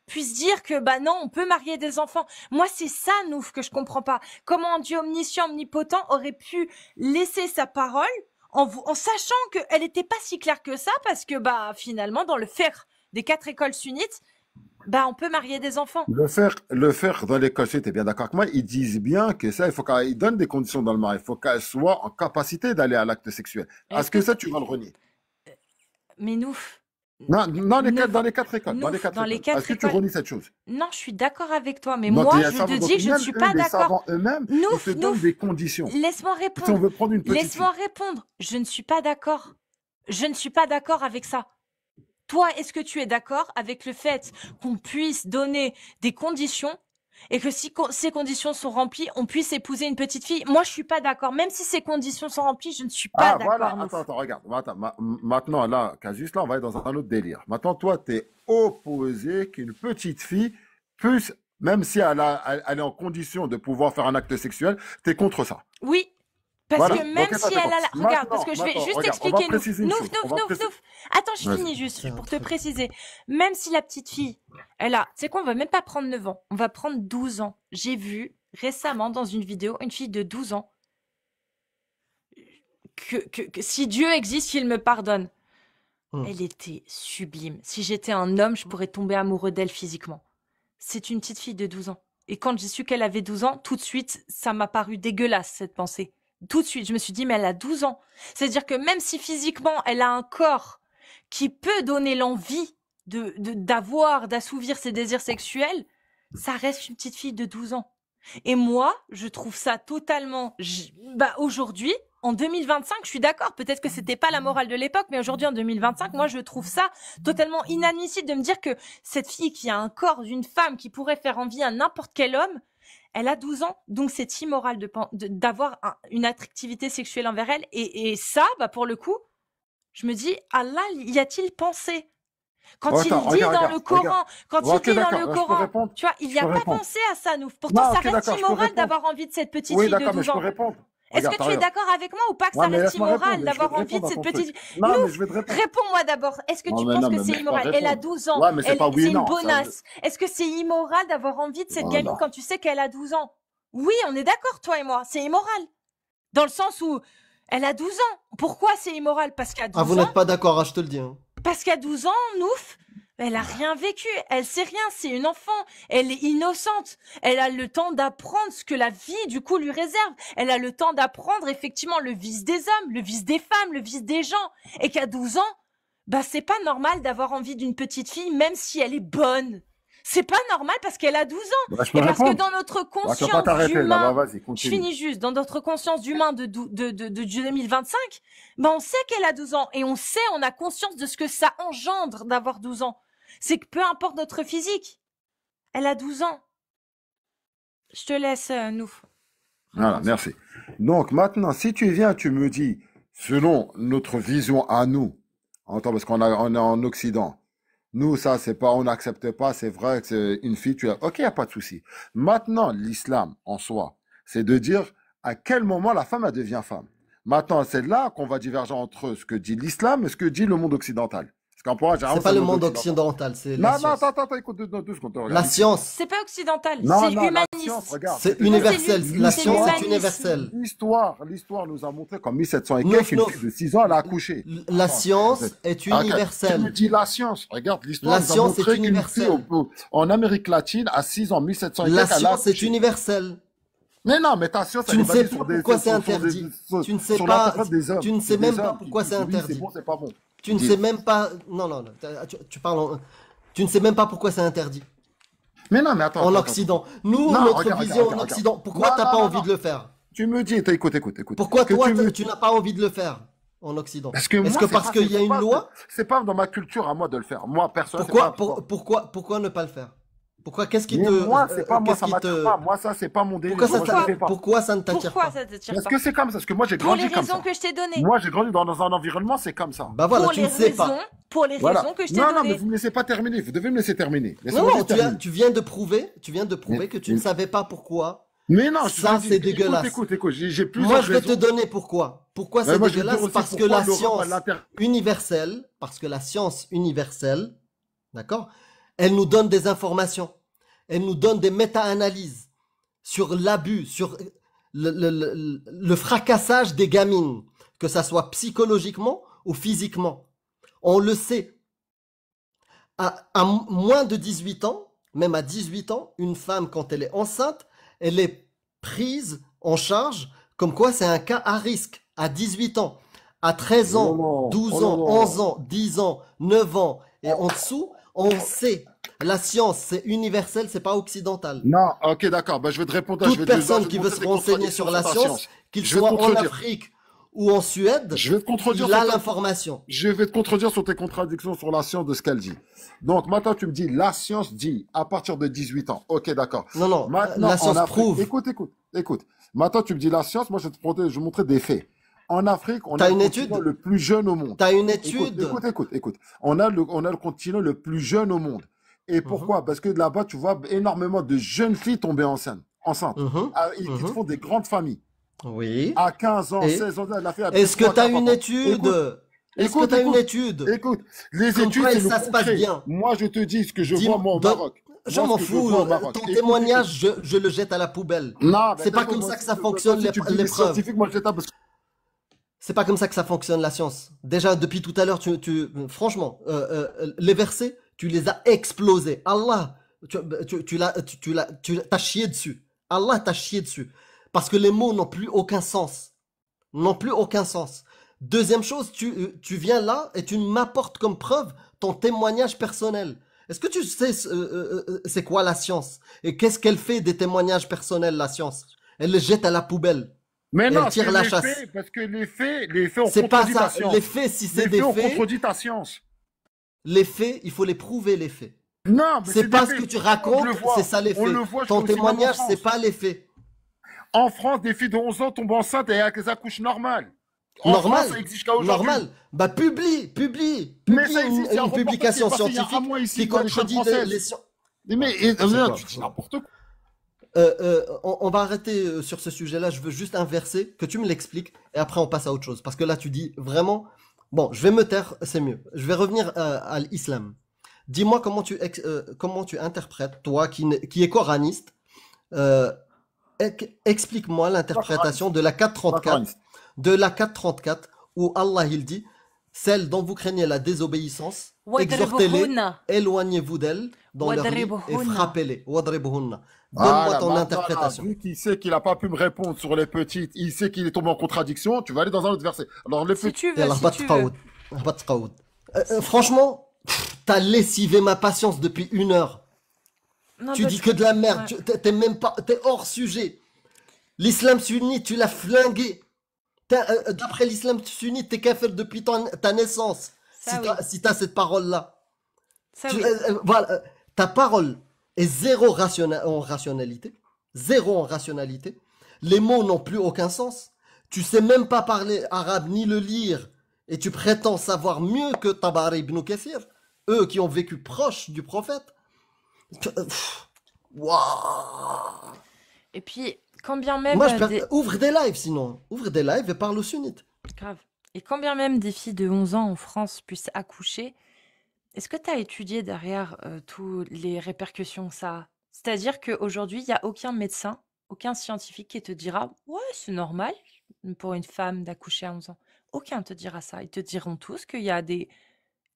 puisse dire que bah non, on peut marier des enfants. Moi, c'est ça, Nouf, que je comprends pas. Comment un Dieu omniscient, omnipotent aurait pu laisser sa parole en sachant qu'elle n'était pas si claire que ça, parce que bah finalement, dans le fiqh des 4 écoles sunnites, bah on peut marier des enfants. Le faire dans l'école, tu es bien d'accord avec moi, ils disent bien que ça, il faut qu'ils donnent des conditions dans le mariage. Il faut qu'elle soit en capacité d'aller à l'acte sexuel. Est-ce que ça, tu vas le renier? Mais Nouf, Non, dans les Nouf, quatre écoles. Dans les Nouf, quatre dans les écoles. Est-ce 4 que tu écoles. renies cette chose? Non, je suis d'accord avec toi, mais Non, moi, il y a je ça, te donc dis que je ne même suis eux, pas les d'accord. savants eux-mêmes, ils Nouf, te donnent Nouf, des conditions. laisse-moi Si on répondre. veut prendre une petite fille. Laisse-moi répondre. Je ne suis pas d'accord. Je ne suis pas d'accord avec ça. Toi, est-ce que tu es d'accord avec le fait qu'on puisse donner des conditions et que si ces conditions sont remplies, on puisse épouser une petite fille? Moi, je suis pas d'accord. Même si ces conditions sont remplies, je ne suis pas Ah, voilà. d'accord, Nouf. Attends, regarde. Maintenant, là, Casus, là, on va être dans un autre délire. Maintenant, toi, tu es opposé qu'une petite fille puisse, même si elle est en condition de pouvoir faire un acte sexuel, tu es contre ça. Oui. Parce Voilà. que même Donc, si elle a la... Regarde, parce que je vais juste regarde, on va expliquer, Nouf. préciser une Nouf, chose. Nouf, On va Nouf, préciser. Nouf. Attends, je Vas-y. finis juste C'est un pour te truc. préciser. Même si la petite fille, elle a... C'est quoi, on va même pas prendre 9 ans. On va prendre 12 ans. J'ai vu récemment dans une vidéo une fille de 12 ans que si Dieu existe, qu'il me pardonne. Elle était sublime. Si j'étais un homme, je pourrais tomber amoureux d'elle physiquement. C'est une petite fille de 12 ans. Et quand j'ai su qu'elle avait 12 ans, tout de suite, ça m'a paru dégueulasse, cette pensée. Tout de suite, je me suis dit, mais elle a 12 ans. C'est-à-dire que même si physiquement, elle a un corps qui peut donner l'envie d'assouvir ses désirs sexuels, ça reste une petite fille de 12 ans. Et moi, je trouve ça totalement, aujourd'hui, en 2025, je suis d'accord. Peut-être que c'était pas la morale de l'époque, mais aujourd'hui, en 2025, moi, je trouve ça totalement inadmissible de me dire que cette fille qui a un corps d'une femme qui pourrait faire envie à n'importe quel homme, elle a 12 ans, donc c'est immoral d'avoir une attractivité sexuelle envers elle. Et ça, pour le coup, je me dis, Allah, y a-t-il pensé? Quand Oh, il attends, dit regarde, dans regarde, le Coran, regarde. quand Bon, il ok, dit dans d'accord, le je peux Coran, répondre. tu vois, il Je n'y a peux pas répondre. pensé à ça, nous. Pourtant, Non, ça ok, reste d'accord, je peux immoral répondre. d'avoir envie de cette petite Oui, fille de d'accord, mais 12 je peux ans. répondre. Est-ce Regarde, que tu es regarde. d'accord avec moi ou pas que Ouais, ça mais reste laisse-moi répondre, immoral mais je vais te d'avoir envie de répondre à cette ton petite truc. fille? Non, mais Nous, je vais te répondre. réponds-moi d'abord. Est-ce que tu penses Non, que mais c'est laisse-moi immoral? Elle a répondre. 12 ans. Ouais, mais c'est pas oui C'est et une non. bonasse. Est-ce que c'est immoral d'avoir envie de cette gamine Voilà. quand tu sais qu'elle a 12 ans? Oui, on est d'accord, toi et moi. C'est immoral. Dans le sens où elle a 12 ans. Pourquoi c'est immoral? Parce qu'à Ah, vous 12 ans, n'êtes pas d'accord, je te le dis. Hein. Parce qu'à 12 ans, Nouf, elle a rien vécu, elle sait rien, c'est une enfant, elle est innocente, elle a le temps d'apprendre ce que la vie du coup lui réserve, elle a le temps d'apprendre effectivement le vice des hommes, le vice des femmes, le vice des gens, et qu'à 12 ans, c'est pas normal d'avoir envie d'une petite fille même si elle est bonne. C'est pas normal parce qu'elle a 12 ans. Bah, je peux Et parce que répondre. dans notre Bah, tu vas pas conscience t'arrêter là. Bah, d'humain, vas-y, je continue. finis juste, dans notre conscience d'humain de 2025, on sait qu'elle a 12 ans et on sait, on a conscience de ce que ça engendre d'avoir 12 ans. C'est que peu importe notre physique, elle a 12 ans. Je te laisse, nous. Voilà, merci. Donc maintenant, si tu viens, tu me dis, selon notre vision à nous, entends, parce on est en Occident, nous, ça, c'est pas, on n'accepte pas, c'est vrai que c'est une fille, tu as, ok, y a pas de souci. Maintenant, l'islam, en soi, c'est de dire à quel moment la femme, elle devient femme. Maintenant, c'est là qu'on va diverger entre ce que dit l'islam et ce que dit le monde occidental. Parce qu'en pourra, C'est pas le monde occidental, c'est la Non, non, science. attends, écoute deux secondes. Regarde La ici. science, C'est pas occidental, Non, c'est non, la humaniste. science, regarde. c'est c'était- universel. c'est La science est l'humanisme. universelle. L'histoire nous a montré qu'en 1700 et Neuf, quelques, une neuf. fille de 6 ans, elle a accouché. La Attends, science est Ah, tu me universelle. dis la science. Regarde, l'histoire La nous a science est montré qu'une universelle. fille en Amérique latine, à 6 ans, 1700 et La quelques, elle a science est accouché. universelle. Mais non, mais ta science, Tu elle ne est sais basée pas sur des, pourquoi c'est sur interdit. Tu ne sais sur pas, l'intérêt des hommes. tu ne sais Des même pas hommes qui pourquoi disent c'est oui, interdit. c'est bon, c'est pas bon. Tu ne Dis. sais même pas. Non, non, non. Tu parles. Tu ne sais même pas pourquoi c'est interdit Mais non, mais attends. en attends, Occident. Nous, Non, notre regarde, vision regarde, en Occident. regarde. Pourquoi Non, t'as non, pas non, envie non. de le faire? Tu me dis, écoute. Pourquoi Que toi, tu me- tu n'as pas envie de le faire en Occident? Parce que Est-ce moi, que c'est parce pas- qu'il y a c'est une pas- loi? C'est pas dans ma culture à moi de le faire. Moi, personnellement, c'est Pourquoi ne pas le faire? Pourquoi? Qu'est-ce qui Mais te. moi, c'est pas moi, qu'est-ce ça qui m'attire te. pas. Moi, ça, c'est pas mon délire. Pourquoi Moi, je le fais pas. pourquoi ça ne t'attire Pourquoi pas? ça t'attire Parce pas? que c'est comme ça. Parce que moi, j'ai Pour les grandi comme raisons ça. que je t'ai données. Moi, j'ai grandi dans un environnement, c'est comme ça. Bah voilà, Pour tu les ne sais pas. raisons, pour les Voilà. raisons que je t'ai Non, mais données. vous me laissez pas terminer. Vous devez me laisser terminer. Non, Laissez-moi non, juste terminer. tu viens de prouver Mais- que tu ne mais- savais pas pourquoi. Mais non, je Ça, te dis, c'est dégueulasse. Écoute, j'ai plusieurs Moi, je vais te raisons. donner pourquoi. Pourquoi Mais c'est moi, je vais te dégueulasse? dire aussi Parce que pourquoi la l'Europe, science elle l'inter- universelle, parce que la science universelle, d'accord, elle nous donne des informations. Elle nous donne des méta-analyses sur l'abus, sur le fracassage des gamines, que ça soit psychologiquement ou physiquement. On le sait. À moins de 18 ans, même à 18 ans, une femme, quand elle est enceinte, elle est prise en charge, comme quoi c'est un cas à risque. À 18 ans, à 13 ans, Oh non, 12 oh ans, non. 11 ans, 10 ans, 9 ans et en dessous, on sait. La science, c'est universel, c'est pas occidental. Non, ok, d'accord. Bah, je vais te répondre. Toute je vais te- personne je vais qui te veut montrer se des renseigner sur la contradictions science, qu'il Je vais te soit en contredire. Afrique ou en Suède, Je vais te contredire. il a sur ta- l'information. Je vais te contredire sur tes contradictions sur la science de ce qu'elle dit. Donc, maintenant, tu me dis, la science dit à partir de 18 ans. Ok, d'accord. Non, non, Maintenant, la science en Afrique, prouve. écoute. Maintenant, tu me dis la science, moi, je vais te montrer des faits. En Afrique, on T'as a le une continent étude? le plus jeune au monde. T'as une Écoute, étude? écoute. On a le continent le plus jeune au monde. Et Mhm. pourquoi? Parce que là-bas, tu vois énormément de jeunes filles tomber enceintes. Mhm. Qui te Mhm. font des grandes familles. Oui. À 15 ans, Et 16 ans, elle a fait Est-ce que tu as une étude? Est-ce que écoute, tu as une écoute. étude? Écoute, les Comme études, quoi, c'est le ça se passe concret. bien. Moi, je te dis ce que je Dis- vois, moi, au donne- Maroc. Je Moi, m'en ce que je fous. vois au Maroc. Ton Écoute, témoignage, je le jette à la poubelle. Non, C'est pas comme ça que ça fonctionne, Si tu me dis les preuves. scientifiques, moi, je tape parce que C'est pas comme ça que ça fonctionne la science. Déjà, depuis tout à l'heure, franchement, les versets, tu les as explosés. Allah T'as chié dessus. Allah t'a chié dessus. Parce que les mots n'ont plus aucun sens. N'ont plus aucun sens. Deuxième chose, tu viens là et tu m'apportes comme preuve ton témoignage personnel. Est-ce que tu sais c'est quoi la science? Et qu'est-ce qu'elle fait des témoignages personnels, la science? Elle les jette à la poubelle. Mais Et elle non, tire c'est la les chasse. faits, parce que les faits ont C'est pas contredit ta ça. Les science. faits, si c'est Les des faits ont faits, contredit ta science. les faits, il faut les prouver, les faits. Non, mais C'est c'est pas des ce que faits. tu On le racontes, voit. c'est ça les On faits. le voit, je Ton fais aussi même en témoignage, c'est France. pas les faits. En France, des filles de 11 ans tombent enceintes et elles accouchent normales. En France, Normal, ça existe jusqu'à aujourd'hui. normal. Bah publie Mais ça une, existe, il y a un une reportage qui est publication passé il y a un scientifique mois ici qui dans les chaînes contredit françaises. Mais C'est quoi? tu dis n'importe quoi. On va arrêter sur ce sujet-là. Je veux juste inverser, que tu me l'expliques, et après on passe à autre chose. Parce que là, tu dis vraiment. Bon, je vais me taire, c'est mieux. Je vais revenir à l'islam. Dis-moi comment tu interprètes, toi qui es coraniste, euh, explique-moi l'interprétation de la 434, où Allah il dit, celle dont vous craignez la désobéissance, exhortez-les, Wadribuhunna. éloignez-vous d'elles dans leur lit et Wadribuhunna. frappez-les. Wadribuhunna. Donne-moi Voilà, ton maintenant, là, interprétation. vu qu'il sait qu'il n'a pas pu me répondre sur les petites, il sait qu'il est tombé en contradiction, tu vas aller dans un autre verset. Alors, les Si petites, tu veux, Yallah, si bat tu veux. tqaoud. Bat tqaoud. Franchement, t'as lessivé ma patience depuis 1 heure. Non, Tu parce dis que de la merde, ouais. t'es même pas, t'es hors sujet. L'islam sunnite, tu l'as flingué. D'après l'islam sunnite, t'es kafir depuis ta naissance. Ça oui. Si t'as cette parole-là. Ça Tu- oui. voilà, ta parole est zéro en rationalité. Zéro en rationalité. Les mots n'ont plus aucun sens. Tu sais même pas parler arabe ni le lire. Et tu prétends savoir mieux que Tabari ibn Kathir. Eux qui ont vécu proche du prophète. Waouh. Et puis, quand bien même Moi, ouvre des lives sinon. Ouvre des lives et parle aux sunnites. grave. Et quand bien même des filles de 11 ans en France puissent accoucher, est-ce que tu as étudié derrière toutes les répercussions que ça a? C'est-à-dire qu'aujourd'hui, il n'y a aucun médecin, aucun scientifique qui te dira ouais, c'est normal pour une femme d'accoucher à 11 ans. Aucun te dira ça. Ils te diront tous qu'il y a des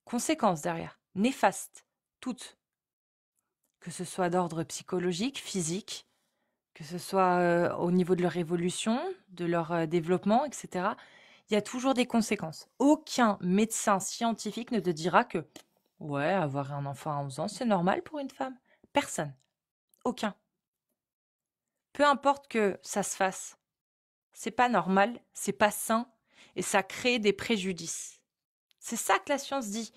conséquences derrière, néfastes, toutes. Que ce soit d'ordre psychologique, physique, que ce soit au niveau de leur évolution, de leur développement, etc. Il y a toujours des conséquences. Aucun médecin scientifique ne te dira que ouais, avoir un enfant à 11 ans, c'est normal pour une femme. Personne. Aucun. Peu importe que ça se fasse, c'est pas normal, c'est pas sain et ça crée des préjudices. C'est ça que la science dit.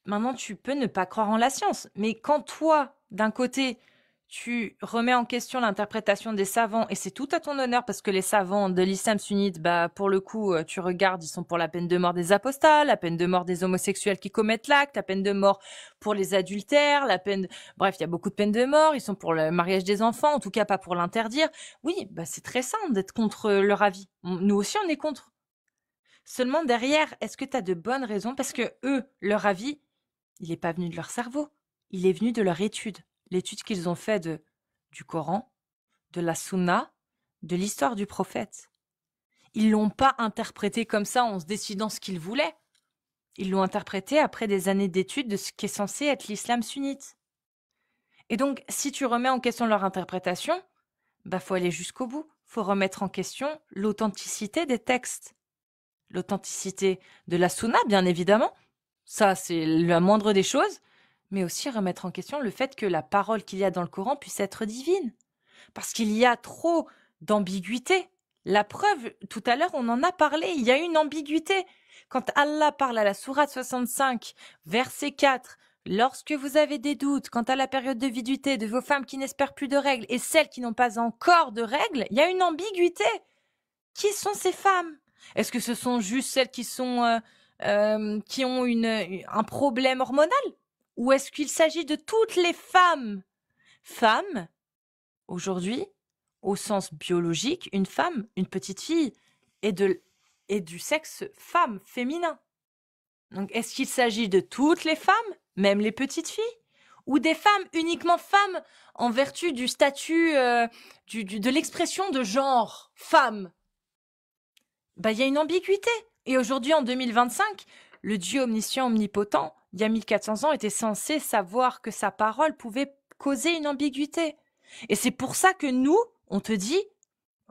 Maintenant, tu peux ne pas croire en la science, mais quand toi, d'un côté, tu remets en question l'interprétation des savants, et c'est tout à ton honneur parce que les savants de l'islam sunnite, bah, pour le coup, tu regardes, ils sont pour la peine de mort des apostats, la peine de mort des homosexuels qui commettent l'acte, la peine de mort pour les adultères, bref, il y a beaucoup de peines de mort, ils sont pour le mariage des enfants, en tout cas pas pour l'interdire. Oui, bah, c'est très simple d'être contre leur avis. Nous aussi, on est contre. Seulement derrière, est-ce que tu as de bonnes raisons? Parce que eux, leur avis, il n'est pas venu de leur cerveau, il est venu de leur étude. L'étude qu'ils ont faite du Coran, de la Sunna, de l'histoire du prophète. Ils l'ont pas interprété comme ça en se décidant ce qu'ils voulaient. Ils l'ont interprété après des années d'études de ce qui est censé être l'islam sunnite. Et donc, si tu remets en question leur interprétation, bah faut aller jusqu'au bout. Faut remettre en question l'authenticité des textes. L'authenticité de la Sunna, bien évidemment. Ça, c'est la moindre des choses. Mais aussi remettre en question le fait que la parole qu'il y a dans le Coran puisse être divine. Parce qu'il y a trop d'ambiguïté. La preuve, tout à l'heure, on en a parlé, il y a une ambiguïté. Quand Allah parle à la sourate 65, verset 4, « Lorsque vous avez des doutes quant à la période de viduité de vos femmes qui n'espèrent plus de règles et celles qui n'ont pas encore de règles, il y a une ambiguïté. Qui sont ces femmes? Est-ce que ce sont juste celles qui ont un problème hormonal? Ou est-ce qu'il s'agit de toutes les femmes? Femmes, aujourd'hui, au sens biologique, une femme, une petite fille, est du sexe femme, féminin. Donc, est-ce qu'il s'agit de toutes les femmes, même les petites filles? Ou des femmes, uniquement femmes, en vertu du statut, de l'expression de genre, femme? Bah, il y a une ambiguïté. Et aujourd'hui, en 2025, le Dieu omniscient, omnipotent, il y a 1400 ans, était censé savoir que sa parole pouvait causer une ambiguïté. Et c'est pour ça que nous, on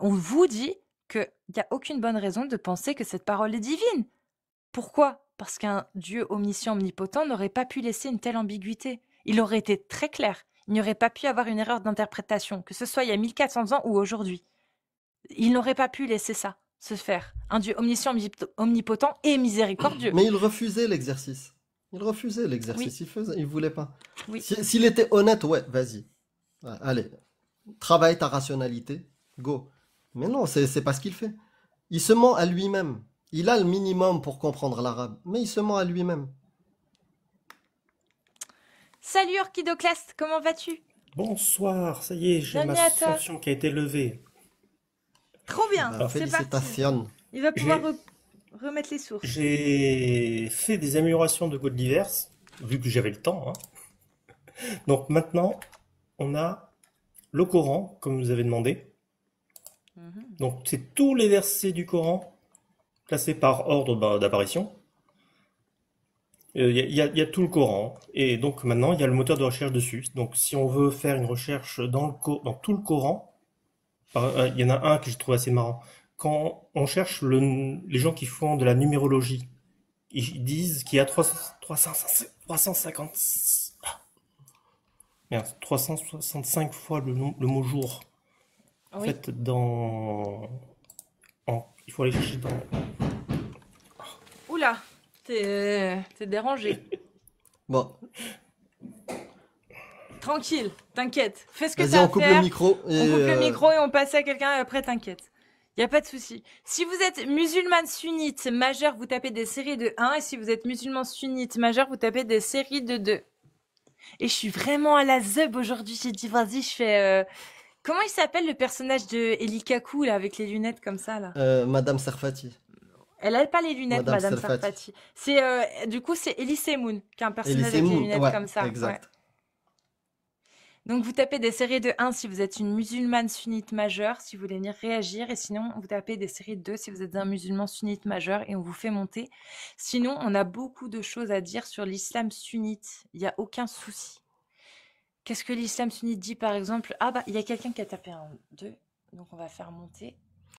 vous dit qu'il n'y a aucune bonne raison de penser que cette parole est divine. Pourquoi? Parce qu'un Dieu omniscient, omnipotent n'aurait pas pu laisser une telle ambiguïté. Il aurait été très clair. Il n'y aurait pas pu avoir une erreur d'interprétation, que ce soit il y a 1400 ans ou aujourd'hui. Il n'aurait pas pu laisser ça se faire. Un Dieu omniscient, omnipotent et miséricordieux. Mais il refusait l'exercice. Il refusait l'exercice. Oui. Il voulait pas. Oui. S'il était honnête, ouais, vas-y. Ouais, allez, travaille ta rationalité, go. Mais non, c'est pas ce qu'il fait. Il se ment à lui-même. Il a le minimum pour comprendre l'arabe, mais il se ment à lui-même. Salut Orchidoclast, comment vas-tu? Bonsoir, ça y est, j'ai ma Bienvenue à toi. sanction qui a été levée. Trop bien, Bah, c'est parti. félicitations. Il va pouvoir J'ai remettre les sources. j'ai fait des améliorations de code diverses, vu que j'avais le temps, hein. Donc maintenant, on a le Coran, comme vous avez demandé. Mhm. Donc c'est tous les versets du Coran, classés par ordre d'apparition. Il y a tout le Coran. Et donc maintenant, il y a le moteur de recherche dessus. Donc si on veut faire une recherche dans tout le Coran, il y en a un que j'ai trouvé assez marrant. Quand on cherche les gens qui font de la numérologie, ils disent qu'il y a 365 fois le mot jour. En Oui. fait, il faut aller chercher dans... Oula, t'es dérangé. Bon, Tranquille, t'inquiète. Fais ce que vas-y, t'as on à coupe faire. le micro. On coupe le micro et on passe à quelqu'un et après t'inquiète. Il n'y a pas de souci. Si vous êtes musulmane sunnite majeur, vous tapez des séries de 1. Et si vous êtes musulman sunnite majeur, vous tapez des séries de 2. Et je suis vraiment à la zeub aujourd'hui. J'ai dit, vas-y, je fais... Comment il s'appelle le personnage de Eli Kaku, là, avec les lunettes comme ça, là? Madame Serfati. Elle a pas les lunettes, Madame Madame Serfati. Sarfati. Du coup, c'est Elise Moon, qui a un personnage Elise avec les Moon, lunettes ouais, comme ça. exact. Ouais. Donc, vous tapez des séries de 1 si vous êtes une musulmane sunnite majeure, si vous voulez venir réagir. Et sinon, vous tapez des séries de 2 si vous êtes un musulman sunnite majeur et on vous fait monter. Sinon, on a beaucoup de choses à dire sur l'islam sunnite. Il n'y a aucun souci. Qu'est-ce que l'islam sunnite dit, par exemple? Ah bah, il y a quelqu'un qui a tapé un 2. Donc, on va faire monter.